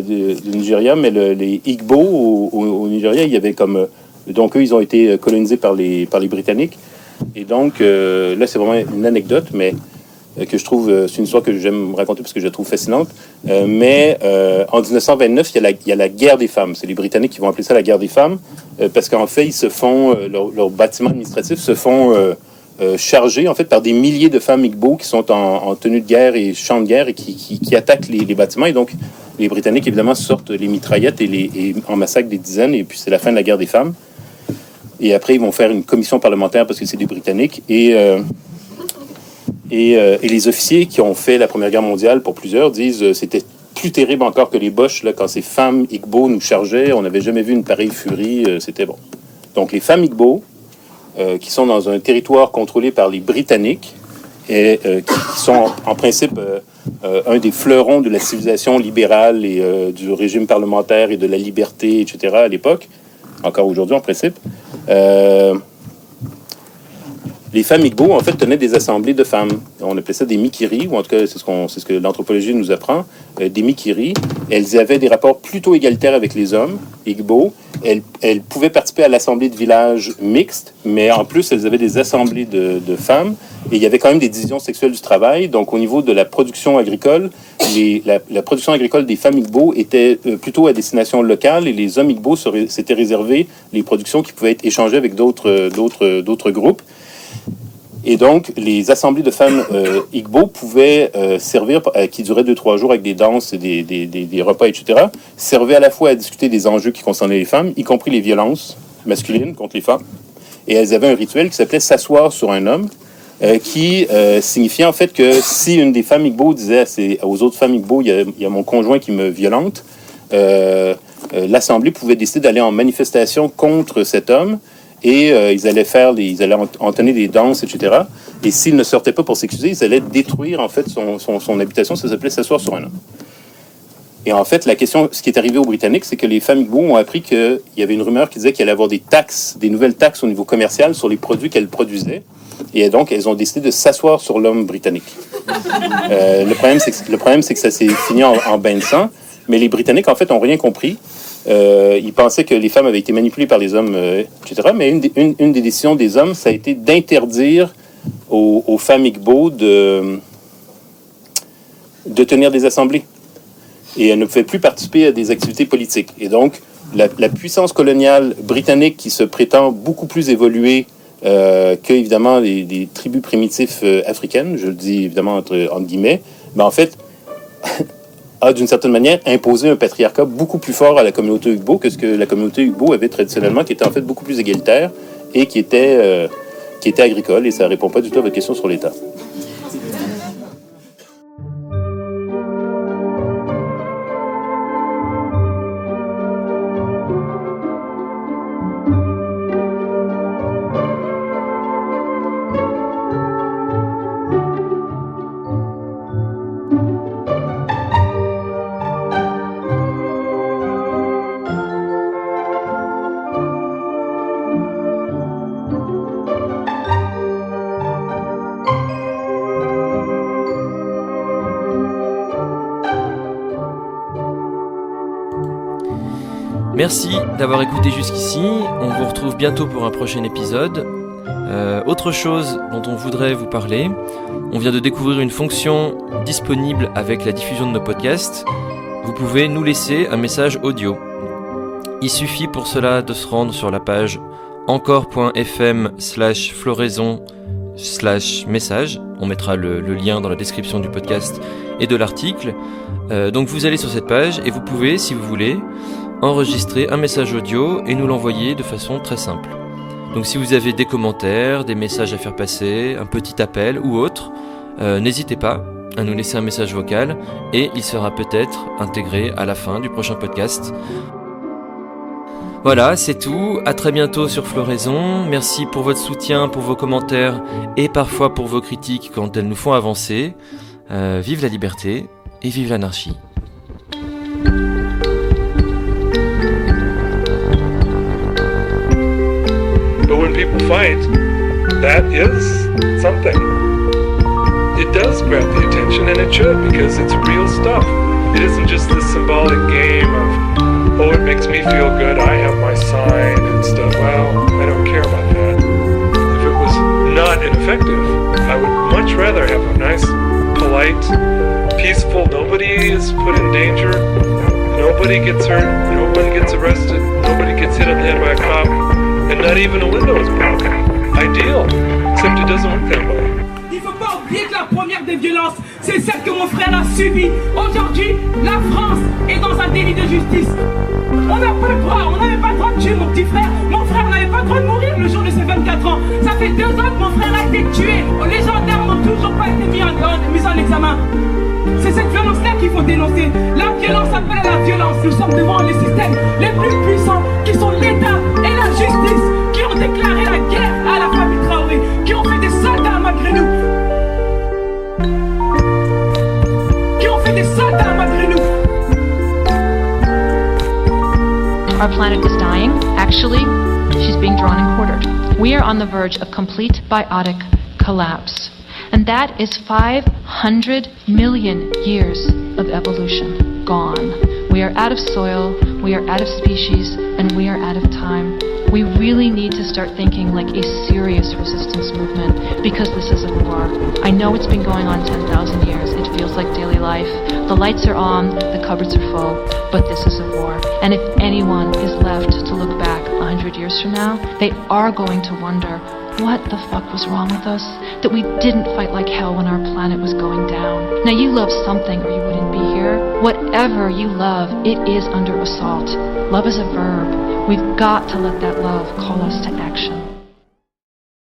du Nigeria, mais les Igbo au Nigeria, il y avait comme donc eux, ils ont été colonisés par les Britanniques. Et donc là, c'est vraiment une anecdote, mais que je trouve, c'est une histoire que j'aime raconter parce que je la trouve fascinante. Mais en 1929, il y a la guerre des femmes. C'est les Britanniques qui vont appeler ça la guerre des femmes parce qu'en fait, ils se font leurs bâtiments administratifs se font chargés en fait par des milliers de femmes Igbo qui sont en tenue de guerre et champ de guerre et qui attaquent les bâtiments. Et donc, les Britanniques évidemment sortent les mitraillettes et en massacrent des dizaines. Et puis c'est la fin de la guerre des femmes. Et après, ils vont faire une commission parlementaire parce que c'est des Britanniques et les officiers qui ont fait la Première Guerre mondiale, pour plusieurs, disent c'était plus terrible encore que les Boches, là, quand ces femmes Igbo nous chargeaient. On n'avait jamais vu une pareille furie. C'était bon. Donc, les femmes Igbo, qui sont dans un territoire contrôlé par les Britanniques et qui sont en principe un des fleurons de la civilisation libérale et du régime parlementaire et de la liberté, etc. à l'époque, encore aujourd'hui en principe, les femmes Igbo, en fait, tenaient des assemblées de femmes. On appelait ça des mikiri, ou en tout cas, c'est ce que l'anthropologie nous apprend, des mikiri. Elles avaient des rapports plutôt égalitaires avec les hommes Igbo. Elles pouvaient participer à l'assemblée de village mixte, mais en plus, elles avaient des assemblées de femmes. Et il y avait quand même des divisions sexuelles du travail. Donc, au niveau de la production agricole, la production agricole des femmes Igbo était plutôt à destination locale et les hommes Igbo s'étaient réservés les productions qui pouvaient être échangées avec d'autres groupes. Et donc, les assemblées de femmes Igbo pouvaient servir, qui duraient 2-3 jours avec des danses et des repas, etc., servaient à la fois à discuter des enjeux qui concernaient les femmes, y compris les violences masculines contre les femmes. Et elles avaient un rituel qui s'appelait s'asseoir sur un homme, qui signifiait en fait que si une des femmes Igbo disait aux autres femmes Igbo, il y a mon conjoint qui me violente, l'Assemblée pouvait décider d'aller en manifestation contre cet homme et ils allaient entonner des danses, etc. Et s'il ne sortait pas pour s'excuser, ils allaient détruire en fait son habitation. Ça s'appelait s'asseoir sur un homme. Et en fait, ce qui est arrivé aux Britanniques, c'est que les familles Igbo ont appris qu'il y avait une rumeur qui disait qu'il allait y avoir des nouvelles taxes au niveau commercial sur les produits qu'elles produisaient. Et donc, elles ont décidé de s'asseoir sur l'homme britannique. Le problème, c'est que ça s'est fini en bain de sang. Mais les Britanniques, en fait, n'ont rien compris. Ils pensaient que les femmes avaient été manipulées par les hommes, etc. Mais une des décisions des hommes, ça a été d'interdire aux femmes Igbo de tenir des assemblées. Et elles ne pouvaient plus participer à des activités politiques. Et donc, la puissance coloniale britannique qui se prétend beaucoup plus évoluée que, évidemment, les tribus primitives africaines, je le dis évidemment entre guillemets, mais en fait, a d'une certaine manière imposé un patriarcat beaucoup plus fort à la communauté Igbo que ce que la communauté Igbo avait traditionnellement, qui était en fait beaucoup plus égalitaire et qui était agricole. Et ça ne répond pas du tout à votre question sur l'État. Merci d'avoir écouté jusqu'ici, on vous retrouve bientôt pour un prochain épisode. Autre chose dont on voudrait vous parler, on vient de découvrir une fonction disponible avec la diffusion de nos podcasts. Vous pouvez nous laisser un message audio. Il suffit pour cela de se rendre sur la page encore.fm/floraison/message. On mettra le lien dans la description du podcast et de l'article. Donc vous allez sur cette page et vous pouvez, si vous voulez, enregistrer un message audio et nous l'envoyer de façon très simple. Donc si vous avez des commentaires, des messages à faire passer, un petit appel ou autre, n'hésitez pas à nous laisser un message vocal et il sera peut-être intégré à la fin du prochain podcast. Voilà, c'est tout. À très bientôt sur Floraison. Merci pour votre soutien, pour vos commentaires et parfois pour vos critiques quand elles nous font avancer. Vive la liberté et vive l'anarchie. But when people fight, that is something. It does grab the attention, and it should, because it's real stuff. It isn't just this symbolic game of, oh, it makes me feel good, I have my sign and stuff. Well, I don't care about that. If it was not ineffective, I would much rather have a nice, polite, peaceful, nobody is put in danger, nobody gets hurt, nobody gets arrested, nobody gets hit on the head by a cop, and not even a window is broken. Ideal, except it doesn't work that way. Il faut pas oublier que la première des violences, c'est celle que mon frère a subie. Aujourd'hui, la France est dans un délit de justice. On n'a pas le droit, on n'avait pas le droit de tuer mon petit frère. Mon frère n'avait pas le droit de mourir le jour de ses 24 ans. Ça fait 2 ans que mon frère a été tué. Les gendarmes n'ont toujours pas été mis en examen. C'est cette violence-là qu'il faut dénoncer. La violence appelle à la violence. Nous sommes devant les systèmes les plus puissants qui sont l'État et la justice, qui ont déclaré la guerre à la famille Traoré, qui ont fait des soldats malgré nous. Qui ont fait des soldats malgré nous. Our planet is dying. Actually, she's being drawn and quartered. We are on the verge of complete biotic collapse. And that is 500 million years of evolution gone. We are out of soil, we are out of species, and we are out of time. We really need to start thinking like a serious resistance movement, because this is a war. I know it's been going on 10,000 years. It feels like daily life. The lights are on, the cupboards are full, but this is a war. And if anyone is left to look back 100 years from now, they are going to wonder, what the fuck was wrong with us? That we didn't fight like hell when our planet was going down. Now you love something or you wouldn't be here. Whatever you love, it is under assault. Love is a verb. We've got to let that love call us to action.